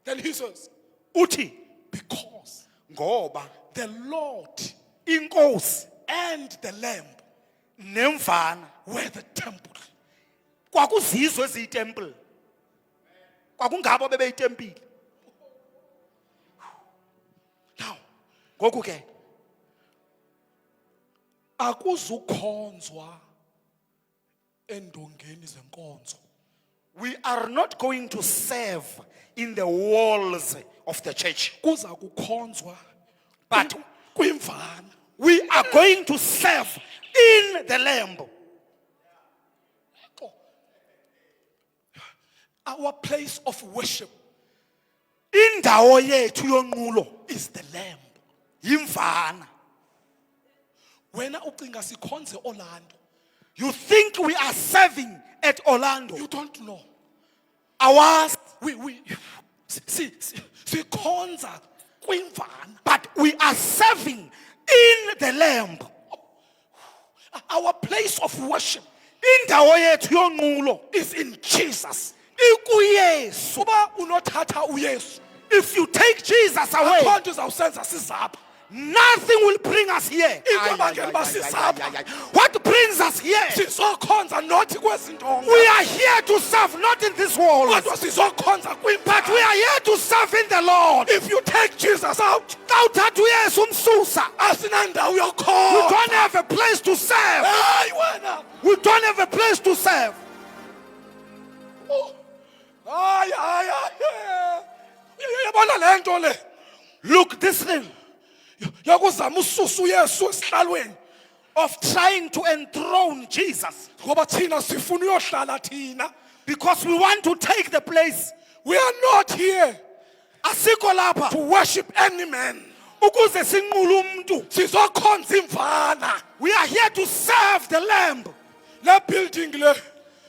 Then he says, Uthi because ngoba the Lord inkosi and the Lamb nemvana were the temple. kwakuzizwe eziyitempile. Kwakungabo bebeyitempile. Now, Ngoku ke akuzukhonzwa endongeni zenkonzo. we are not going to serve in the walls of the church, Kuza kukhonzwa but kwimvana. we are going to serve in the lamb. Our place of worship Indawo yethu yonqulo is the Lamb. yimvana. Wena ucinga sikhonze Orlando. You think we are serving at Orlando? You don't know. Ours, We sikhonza kwimvana. but we are serving in the lamb. Our place of worship Indawo yethu yonqulo is in Jesus. ikuYesu. Kuba unothatha uYesu, If you take Jesus away, akho nto izawusenza sizapha. nothing will bring us here. What brings us here? Sizokhonza nothi kwezi ndonga. We are here to serve, not in this world, Kodwa sizokhonza but we kwimvana. are here to serve in the Lord. If you take Jesus out, Xa uthatha uYesu umsusa, asinandawo we yokhonza. don't have a place to serve. Hayi wena. We don't have a place to serve. Hayi. Yabona le nto le. Look, this thing Yakuzama ususa uYesu esihlalweni. of trying to enthrone Jesus Ngoba thina sifuna uyohlala thina. because we want to take the place. We are not here Asikho lapha to worship any man. ukuze sinqule umuntu. Sizokhonza imvana. We are here building le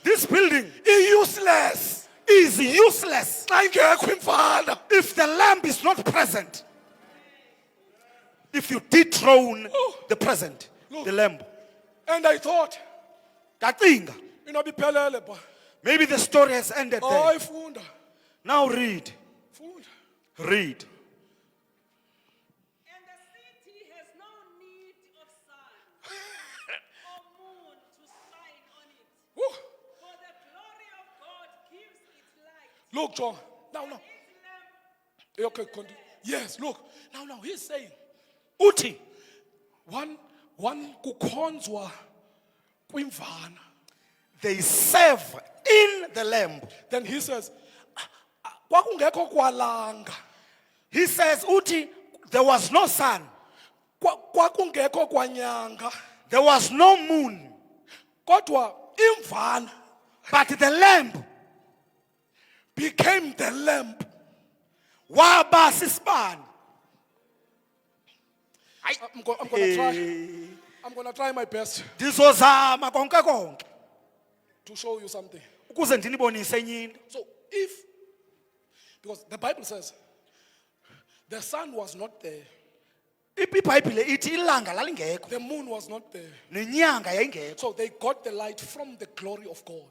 This building useless is useless xa ingekho imfana. if the lamb is not present. If you dethrone the present, the lamb. And I thought Ndacinga, inoba iphelele ba. maybe the story has ended there. Hayi funda. Now read. Funda. Read. And the city has no need of sun or moon to shine on it. Woo. For the glory of God gives it light. Look, John. Now. Its lamp Okay, continue. Yes, look. Now he's saying Uti, one kukhonzwa kwimvana. they serve in the lamb. Then he says kwakungekho kwalanga. He says, Uti, there was no sun. Kwakungekho kwanyanga. There was no moon. Kodwa imvana But the lamb, became the lamp. waba sisibane. I'm gonna try. I'm gonna try my best Ndizozama konke konke to show you something. ukuze ndinibonise enye into. So because the Bible says the sun was not there, IBhayibhile ithi ilanga lalingekho, the moon was not there. nenyanga yayingekho. So they got the light from the glory of God.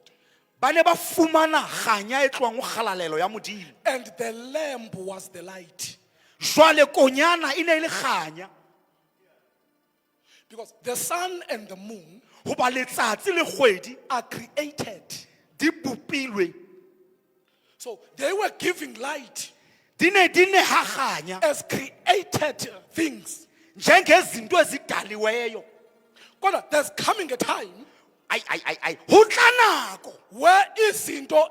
Bane ba fumana kganya e tloang ho kgalalelo ya Modimo. And the lamp was the light. Jwale konyana e ne le kganya. Because the sun and the moon Hoba letsatsi le kgwedi are created. di bopilwe. So they were giving light Di ne ha kganya as created things. njengezinto ezidaliweyo. But there's coming a time Ai. Ho tla nako where izinto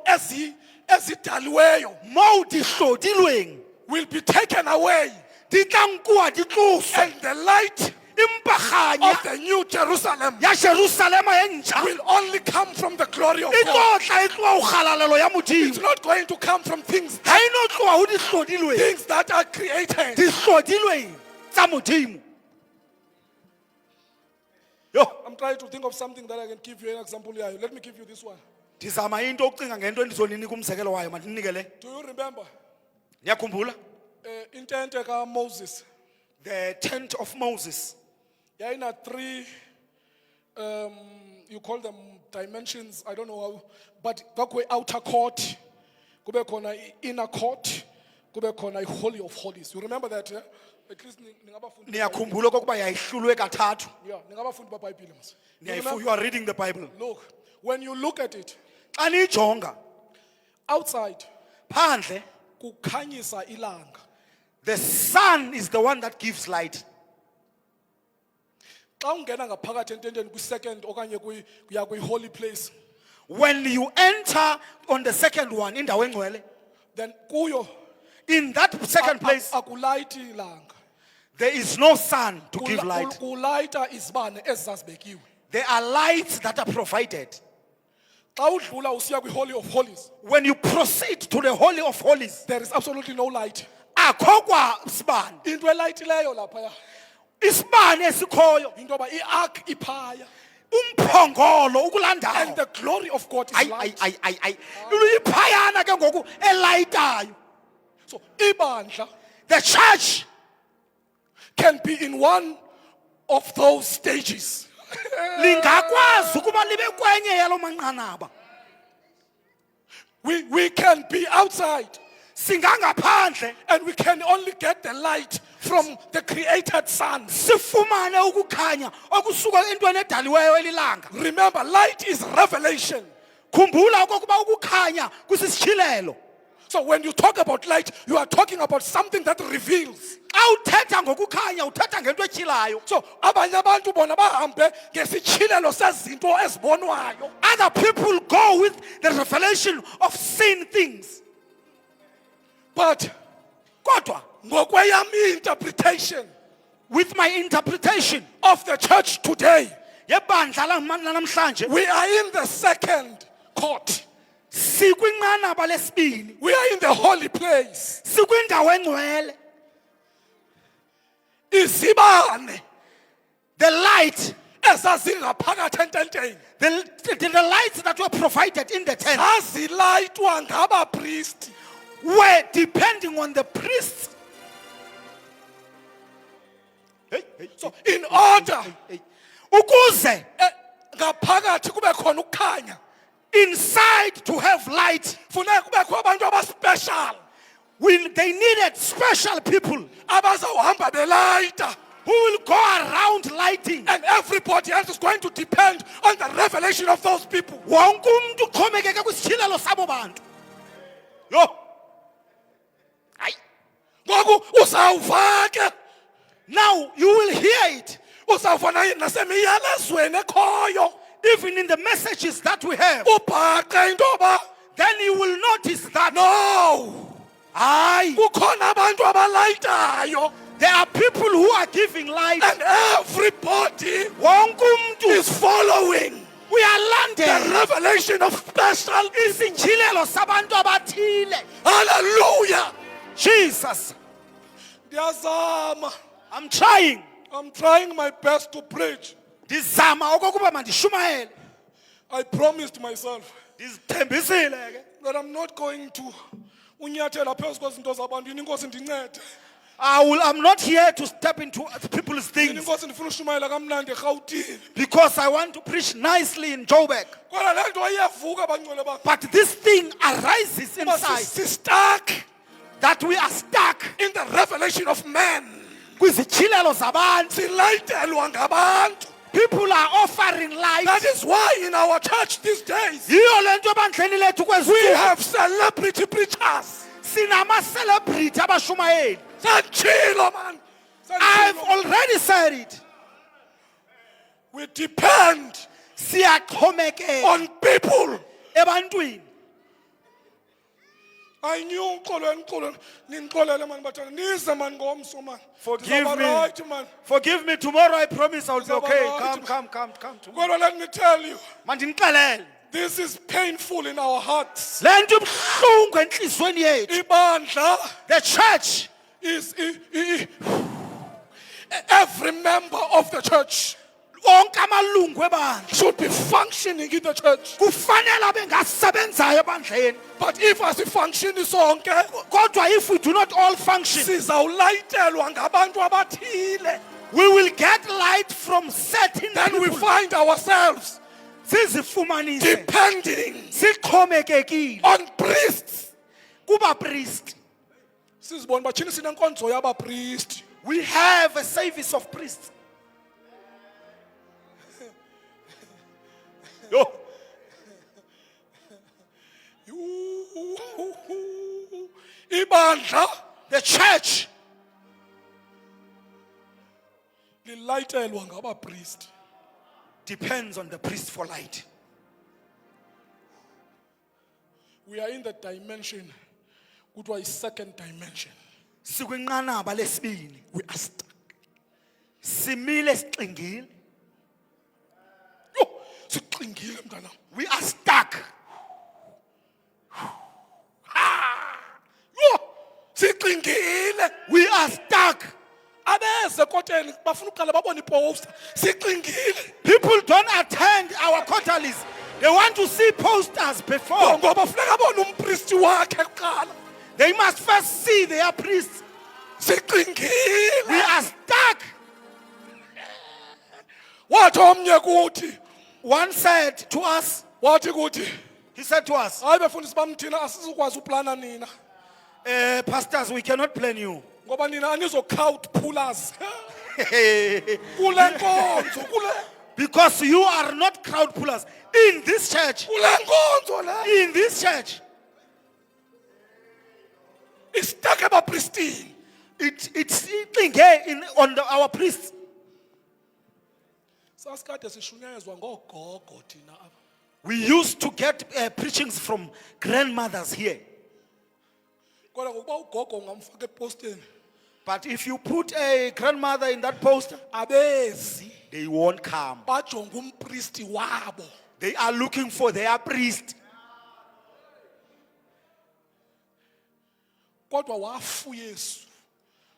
ezidaliweyo moo di hlodilweng will be taken away, di tla nkuwa di tloswe. and the light Empa of kganya the New Jerusalem ya Jerusalema e ntjha will only come from the glory of e God. tlo tla e tloa ho kgalalelo ya It's Modimo. not going to come from things Ha e no tloa ho di hlodilweng. things that are created. Di hlodilweng tsa Modimo. Yo, I'm trying to think of something that I can give you an example here. Let me give you this one. ndizama into ukucinga ngento endizoninika umzekelo wayo, mandinike le. Do you remember Niyakhumbula? intente kaMoses? The tent of Moses. Yayina three, you call them dimensions, I don't know how, but kakwe outer court, kube khona inner court, kube khona holy of holies. You remember that? Yeah? At least ningabafundi. Niyakhumbula okokuba yayihlulwe kathathu. Yeah, ningabafundi baBhayibhile mas. You You remember? are reading the Bible. Look, when you look at it, Xa niyijonga outside phandle, kukhanyisa ilanga. the sun is the one that gives light. Xa ungena ngaphakathi ententeni kwi-second okanye kuya kwi-holy place, When you enter on the second one, indawo engcwele, then kuyo in that second place, akulayithi ilanga. there is no sun to give light. Kulayita izibane ezazibekiwe. There are lights that are provided. Xa udlula usiya kwi-holy of holies, When you proceed to the Holy of Holies, there is absolutely no light. akho kwa sibane. Into elayitileyo laphaya Isibane esikhoyo, into yoba i-ark iphaya, umphongolo and ukulandayo. the glory of God is light. Iphayana ke ngoku elayitayo. So ibandla The church can be in one of those stages. lingakwazi ukuba libe kwenye yalo manqanaba. We can be outside, Singangaphandle and we can only get the light from the created sun. sifumane ukukhanya okusuka entweni edaliweyo elilanga. Remember, light is revelation. Khumbula okokuba ukukhanya kusisitshilelo. So when you talk about light, you are talking about something that reveals. Xa uthetha ngokukhanya uthetha ngento etyhilayo. So abanye abantu bona bahambe ngesitshilelo sezinto ezibonwayo. Other people go with the revelation of seen things. But Kodwa, ngokweyami interpretation with my interpretation, of the church today, yebandla lanamhlanje, we are in the second court. sikwinqanaba lesibini, We are in the holy place. sikwindawo engcwele. Izibane The light ezazingaphakathi ententeni The lights that were provided in the tent zazilayitwa ngabapristi. were depending on the priests. So in order Ukuze ngaphakathi kube khona ukukhanya, inside to have light, funeka kubekho abantu abaspecial they needed special people abazawuhamba belayita. who will go around lighting. And everybody else is going to depend on the revelation of those people. Wonke umuntu uxhomekeke kwisithilelo sabo bantu. Yo. Hayi. Ngoku uzawuva ke, Now you will hear it. uzawuva nasemiyalezweni ekhoyo, Even in the messages that we have, ubhaqe into yoba then you will notice that no, aye, kukhona abantu abalayitayo, there are people who are giving light. and everybody Wonke umuntu is following the uyalandela revelation of special. isithilelo sabantu abathile. Hallelujah. Jesus, Ndiyazama. I'm trying. I'm trying my best to preach. Ndizama okokuba mandishumayele. I promised myself Ndizithembisile ke. that I'm not going to unyathela phezu kwezinto zabantu. Yini inkosi ndincede. I'm not here to step into people's Yini things inkosi ndifuna ushumayela kamnandi eRhawutini. because I want to preach nicely in Joburg. Kodwa le nto iyavuka bangcwele bam. But this thing arises Uba inside stuck that we are stuck in the revelation of man. kwizithilelo zabantu. Silayitelwa ngabantu. People are offering light. That is why in our church these days Yiyo lento ebandleni lethu we kwezi. have celebrity preachers. Sinama celebrity abashumayeli. Sanchilo man. I've Sanchilo. already said it. We depend Siyaxhomekeka on people. ebantwini. I knew uxolweni ninixolele man bathana nize man ngomso man. Forgive Ndizawuba me. right man. Forgive me, tomorrow I promise I'll be Ndizawuba okay. right, Come man. tomorrow. Kodwa let me tell you, Mandinixelele. this is painful in our hearts. Lento ibhlungu enhlizweni yethu. Ibandla The church, is every member of the church onke amalungu ebandla should be functioning in the church. kufanele abe ngasebenzayo ebandleni. But if asifunction sonke, Kodwa if we do not all function, sizawulayitelwa ngabantu abathile. we will get light from certain Then we people. find ourselves Sizifumanise depending sixhomekekile on priests. kubapriest. Sizibona bathini sinenkonzo yabapristi. We have a service of priests. Yo. Ibandla The church lilayitelwa ngabapristi. depends on the priest for light. We are in the dimension kuthiwa yi-second dimension. Sikwinqanaba lesibini. We are stuck. Simile sixingile. Yo, sixingile mntana. We are stuck. Yo, sixingile. We are stuck. Abeze koteni bafuna uqala babone iposter. Sixingile. People don't attend our quarterlies. They want to see posters before. Ngoba funeka abone umpristi wakhe kuqala. They must first see their priests. We Sixingile. are stuck. Wathi omnye kuthi, One said to us, wathi kuthi, he said to us, hayi befundisi bam thina asizukwazi uplana nina. pastors, we cannot plan you. Ngoba nina anizo crowd pullers. Kule nkonzo, Because you are not crowd pullers. In this church, kule nkonzo le. in this church, Isitake ebapristini. it's on our priests. Sasikade sishunyezwa ngogogo thina apha. We used to get preachings from grandmothers here. Kodwa ngokuba ugogo ungamfaka eposteni, But if you put a grandmother in that poster, abezi they won't come. bajonga umpristi wabo. They are looking for their priest. Kodwa wafu Yesu.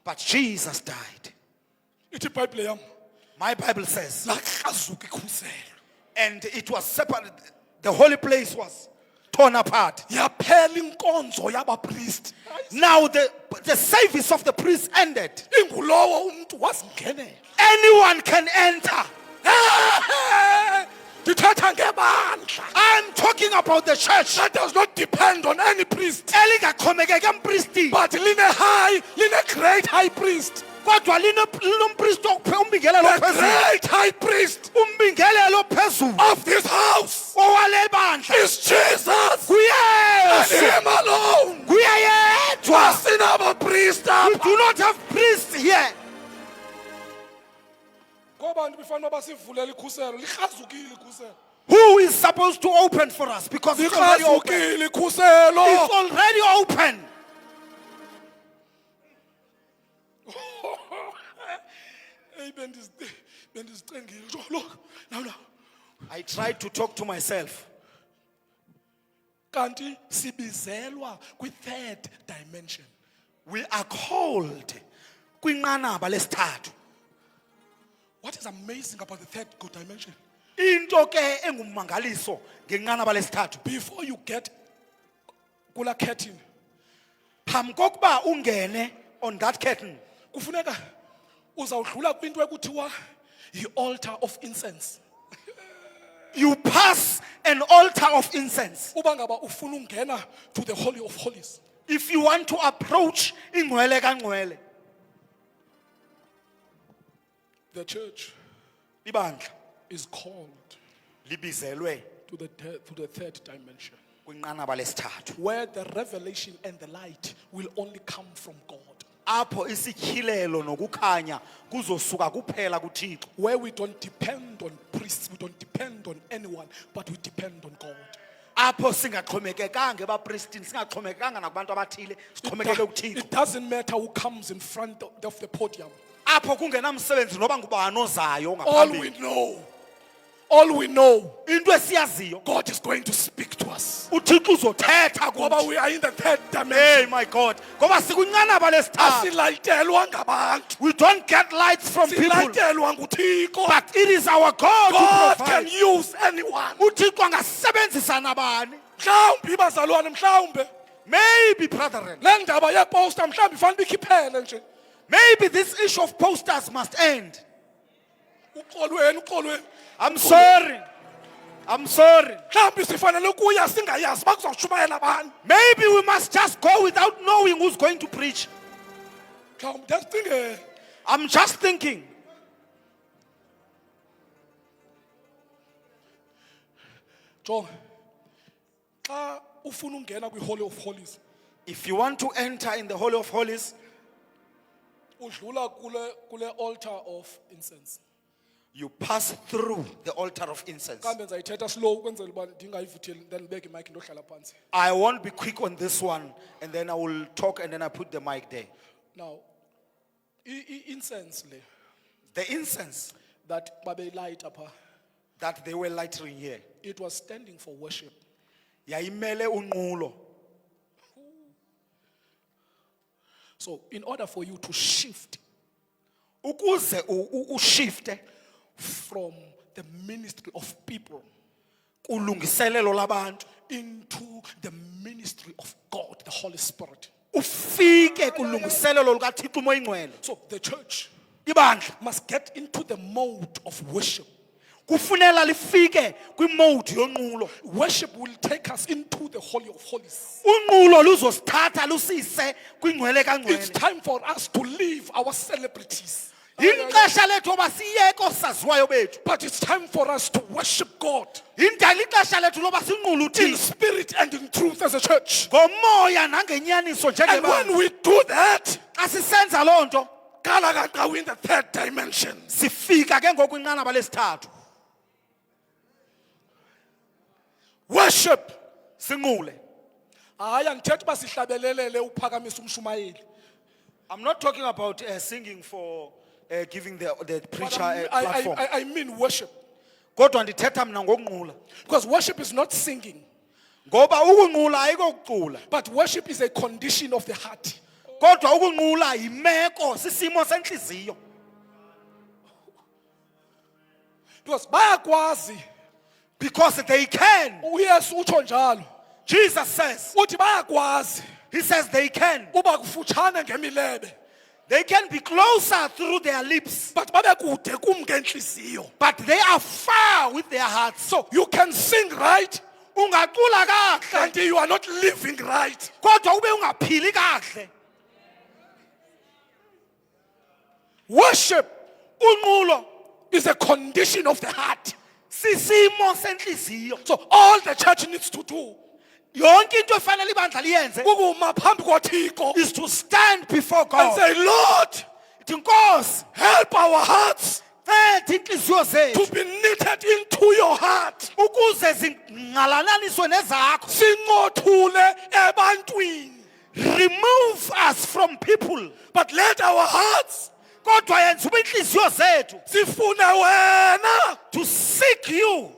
But Jesus died. Ithi iBhayibhile yam, My Bible says, lakrazuka ikhuselo. and it was separated. The holy place was torn apart. Yaphela inkonzo yabapristi. Now the service of the priest ended. Ingulowo umuntu wazingenela. Anyone can enter. Ndithetha ngebandla. I'm talking about the church. That does not depend on any priest. Elingaxhomekeki empristini. But line great high priest. Kodwa linompristi umbingelelo The phezulu. great high priest Umbingelelo phezulu. of this house Owale bandla. is Jesus. And Kuyesu. him alone. Kuyayedwa. Asinabapriest We apha. do not have priests here. Ngoba ndibifana basivulele ikhuselo, likhazukile ikhuselo. Who is supposed to open for us? Because it's already open. Likhazukile ikhuselo. It's already open. Hey, bendizicengile. Look, now. I tried to talk to myself. Kanti sibizelwa kwi-third dimension. We are called kwinqanaba lesithathu. What is amazing about the third good dimension? Into ke engumangaliso ngenqanaba lesithathu. Before you get kula curtain, Phambi kokuba ungene on that curtain, kufuneka uzawudlula kwinto ekuthiwa yi-altar of incense. you pass an altar of incense. Uba ngaba ufuna ungena to the holy of holies. If you want to approach ingcwele kangcwele, The church ibandla is called libizelwe to the third dimension, kwinqanaba lesithathu. where the revelation and the light will only come from God. Apho isityhilelo nokukhanya kuzosuka kuphela kuThixo. Where we don't depend on priests, we don't depend on anyone, but we depend on God. Apho singaxhomekekanga ebapristini, singaxhomekekanga nakubantu abathile, sixhomekeke kuThixo. It doesn't matter who comes in front of the podium. Apho kungenamsebenzi noba ngubani ozayo All we know, into esiyaziyo, God is going to speak to us. uThixo uzothetha Ngoba kuthi. we are in the third Hey dimension. my God, ngoba sikwinqanaba lesithathu. Asilayitelwa ngabantu. We don't get lights from people, Silayitelwa nguThixo. but it is our God God who can provides. use anyone. uThixo angasebenzisa nabani. Mhlawumbi bazalwane, mhlawumbe Maybe brethren, le ndaba yeposta mhlawumbi ifanele ikhiphele nje. maybe this issue of posters must end. Uxolweni. I'm sorry. Mhlawumbi sifanele ukuya singayazi bakuzawushumayela bani. Maybe we must just go without knowing who's going to preach. Mhlawumbi ndiyacingela. I'm just thinking. Jonga. Xa ufuna ungena kwi-holy of holies, If you want to enter in the Holy of Holies, udlula kule altar of incense. you pass through the altar of incense. Kambe ndizayithetha slow ukwenzela uba ndingayivutheli then ndibeke imike ndohlala phantsi. I won't be quick on this one, and then I will talk and then I put the mic there. Now, incense le The incense that babeyilayita apha, that they were lighting here, it was standing for worship. yayimele unqulo. So, in order for you to shift Ukuze ushifte from the ministry of people kulungiselelo labantu, into the ministry of God, the Holy Spirit. ufike kulungiselelo lukaThixo uMoya. So, the church Ibandla must get into the mode of worship. kufunela lifike kwimode yonqulo. Worship will take us into the Holy of Holies. Unqulo luzosithatha lusise kwingcwele It's kangcwele. time for us to leave our celebrities. Yixesha lethu oba siyeke osaziwayo bethu. But it's time for us to worship God Lixesha lethu loba sinqule in uThixo spirit and in truth as a church. ngomoya nangenyaniso And when njengebandla. we do that, Xa sisenza loo nto, Kalakaka, we're in the third dimension. sifika ke ngoku kwinqanaba lesithathu. Worship. Sinqule. Hayi andithethi uba sihlabelelele uphakamisa umshumayeli. I'm not talking about singing for giving the But preacher I, a platform. I mean worship. Kodwa ndithetha mna ngokunqula. Because worship is not singing, Ngoba ukunqula ayikokucula. but worship is a condition of the heart. Kodwa ukunqula yimeko, sisimo senhliziyo. Because bayakwazi. Because they can. uYesu utsho njalo. Jesus says, Uthi bayakwazi he says they can. uba kufutshane ngemilebe. They can be closer through their lips, But babe kude kum ngenhliziyo. but they are far with their hearts. So you can sing right, Ungacula kahle, and you are not living right. kodwa ube ungaphili kahle. Worship Unqulo is a condition of the heart. sisimo senhliziyo. So all the church needs to do Yonke into efanele ibandla liyenze kukuma phambi koThixo is to stand before and God. say, Lord, Ithi Nkosi, help our hearts nceda inhliziyo to zethu be knitted into your heart. ukuze zingalalaniswe nezakho. Singothule ebantwini. Remove us from people. But let our hearts Kodwa yenza ube inhliziyo zethu sifune wena. to seek you.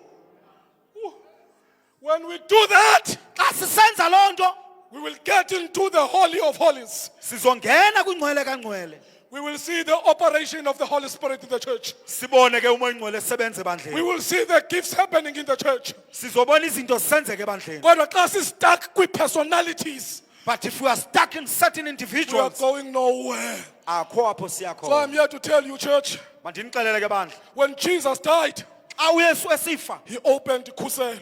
When we do that, Xa sisenza lonto, we will get into the Holy of Holies. sizongena kwingcwele kaNgcwele. We will see the operation of the Holy Spirit in the church. Sibone ke umoya ingcwele sebenza We ebandleni. will see the gifts happening in the church. Sizobona izinto zisenzeke ebandleni. Kodwa xa si-stuck personalities, But if we are stuck in certain we are individuals, going nowhere. akho apho So I'm siyakhona. here to tell you, church, Mandinixelele ke bandla. when Jesus died, Xa uYesu esifa, he opened Kusel.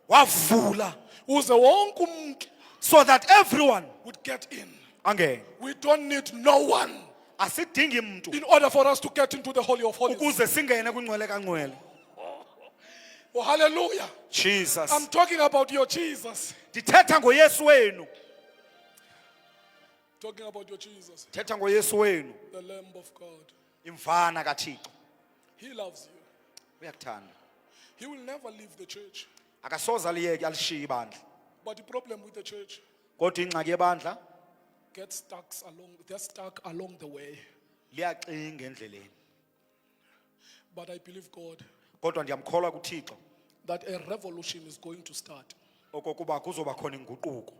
wavula Uze wonke umuntu so that everyone would get in. angene. We don't need no one Asidingi umuntu in order for us to get into the Holy of Holies. ukuze singene kwingcwele kaNgcwele. Oh, hallelujah. Jesus. I'm talking about your Jesus. Ndithetha ngoYesu wenu. Talking about your Jesus, Thetha ngoYesu wenu. the Lamb of God. Imvana kaThixo. He loves you. Uyakuthanda. He will never leave the church. Akasoze aliyeke alishiye ibandla. But the problem with the church Kodwa ingxaki yebandla they're stuck along the way. liyaxinga endleleni. But I believe God Kodwa ndiyamkholwa kuThixo that a revolution is going to start. okokuba kuzoba khona inguquko.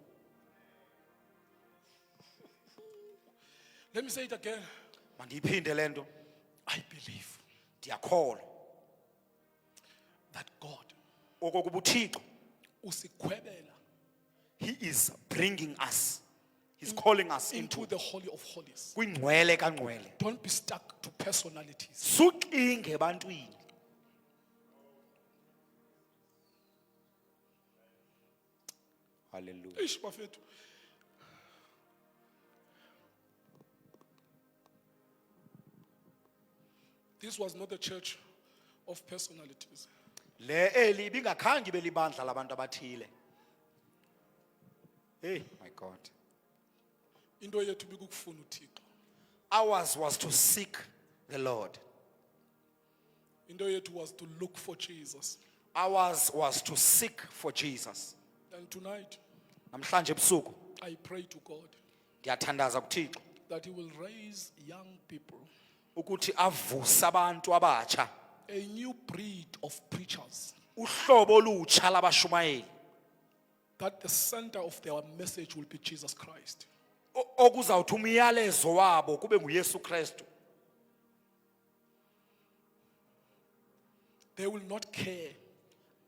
Let me say it again. Mandiyiphinde lento. I believe Ndiyakholwa that God okokuba uThixo usikhwebela he is bringing us. He's calling us into into the Holy of Holies. kwingcwele kaNgcwele. Don't be stuck to personalities. Suxinge ebantwini. Hallelujah. Eish, bafethu. This was not a church of personalities. Le eli bingakhange belibandla labantu abathile. Hey, my God. Into yethu bikukufuna uThixo. Ours was to seek the Lord. Into yethu was to look for Jesus. Ours was to seek for Jesus. And tonight, Namhlanje ebusuku I pray to God ndiyathandaza kuThixo that He will raise young people, ukuthi avuse abantu abatsha, a new breed of preachers, uhlobo olutsha labashumayeli that the center of their message will be Jesus Christ. okuzawuthi umyalezo wabo kube nguYesu Kristu. They will not care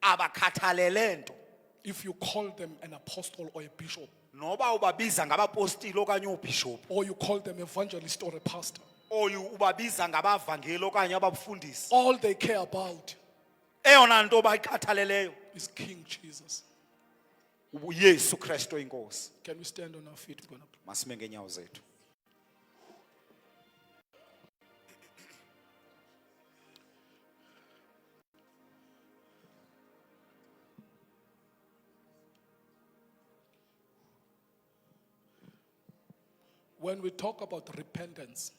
Abakhathalele nto if you call them an apostle or a bishop, noba ubabiza ngabapostile okanye ubishop, or you call them evangelist or a pastor. ubabiza ngabavangeli okanye abafundisi. All they care about Eyona nto bayikhathaleleyo is King Jesus. uYesu Kristu inkosi. Can we stand on our feet? We're gonna pray. Masime ngeenyawo zethu. When we talk about repentance,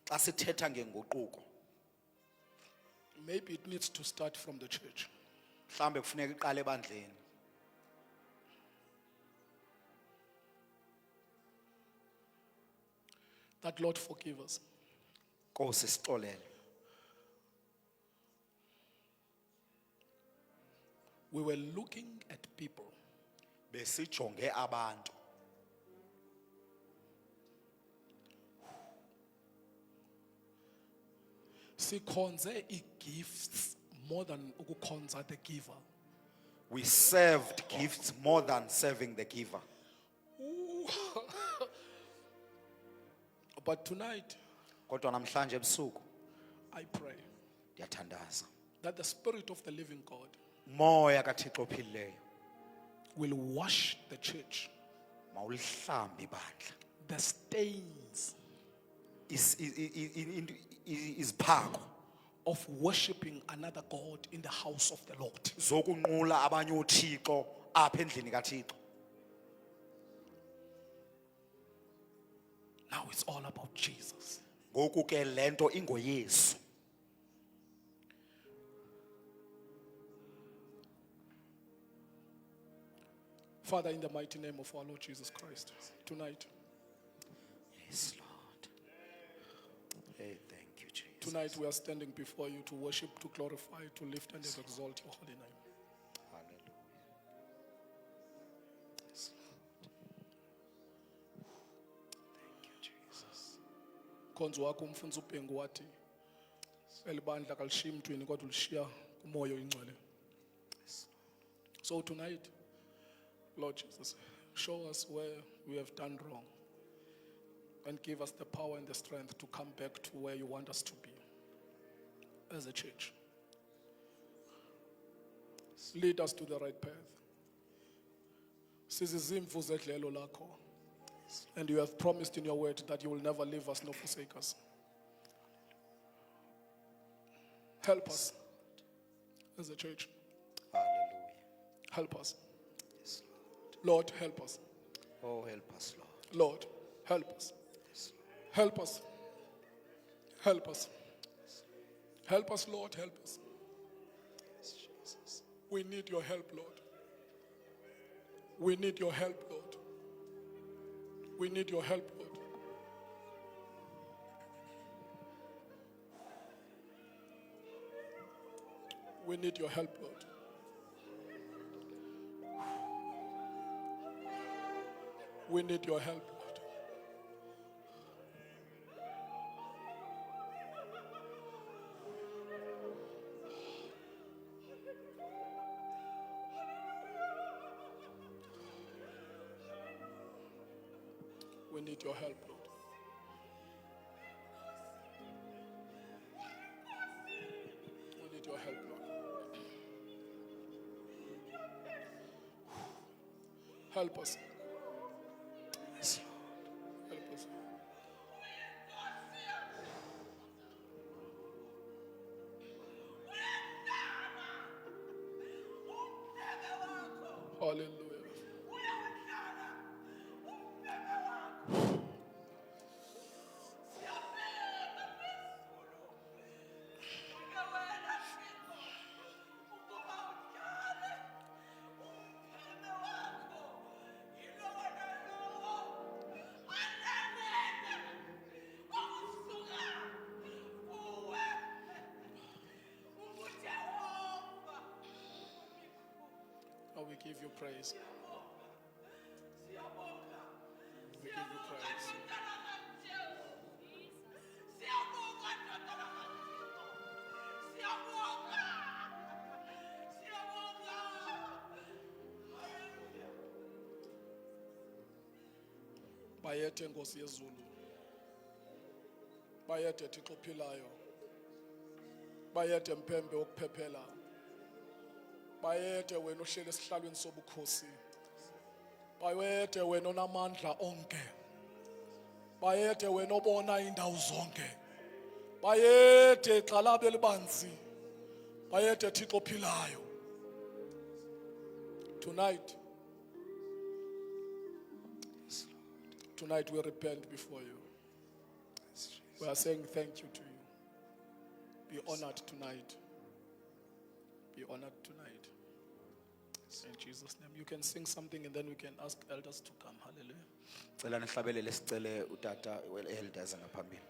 Xa sithetha ngenguquko, maybe it needs to start from the church. mhlambe kufuneka iqale ebandleni. That Lord forgive us. Nkosi sixolele. We were looking at people Besijonge abantu. sikhonze i-gifts more than ukukhonza the giver. We served gifts more than serving the giver. But tonight, Kodwa namhlanje ebusuku I pray ndiyathandaza. that the Spirit of the living God Moya kaThixo ophilileyo will wash the church, mawulihlambe ibandla. the stains Iziphango of worshiping another God in the house of the Lord. zokunqula abanye uThixo apha endlini kaThixo. Now it's all about Jesus. Ngoku ke lento ingoYesu. Father, in the mighty name of our Lord Jesus Christ, tonight, Yes, Lord. Hey, thank you, Jesus. tonight we are standing before you to worship, to glorify, to lift and exalt your holy name. Hallelujah. Yes, Lord. Thank you, Jesus. Khonzo wakho umfundisi uBhengu wathi elibandla kalishiya emntwini kodwa ulishiya kumoya oyingcwele. So tonight, Lord Jesus, show us where we have done wrong and give us the power and the strength to come back to where you want us to be as a church. Lead us to the right path. Sizizimvu zedlelo lakho. And you have promised in your word that you will never leave us nor forsake us. Help us as a church. Hallelujah. Help us. Yes, Lord, help us. Lord. Oh, help us, Lord. Lord, help us. Yes, Lord. Help us. Help us. Help us, Lord, help us. Yes, Jesus. We need your help, Lord. We need your help, Lord. We need your help, Lord. We need your help, Lord. We need your help, Lord. We need your help, Lord. We need your help, Lord. Help us. Yes, Lord. Help us. Hallelujah. Oh, we give you praise. We give you praise. Bayethe Nkosi yezulu. Bayethe Thixo ophilayo. Bayethe Mpembe wokuphephela. Bayethe wena ohleli esihlalweni sobukhosi. Bayethe wena onamandla onke. Bayethe wena obona indawo zonke. Bayethe xalabe libanzi. Bayethe Thixo ophilayo. Tonight we repent before you. We are saying thank you to you. Be honored tonight. Be honored tonight. In Jesus' name. You can sing something and then we can ask elders to come. Hallelujah. Cela nihlabelele sicele utata elders ngaphambili.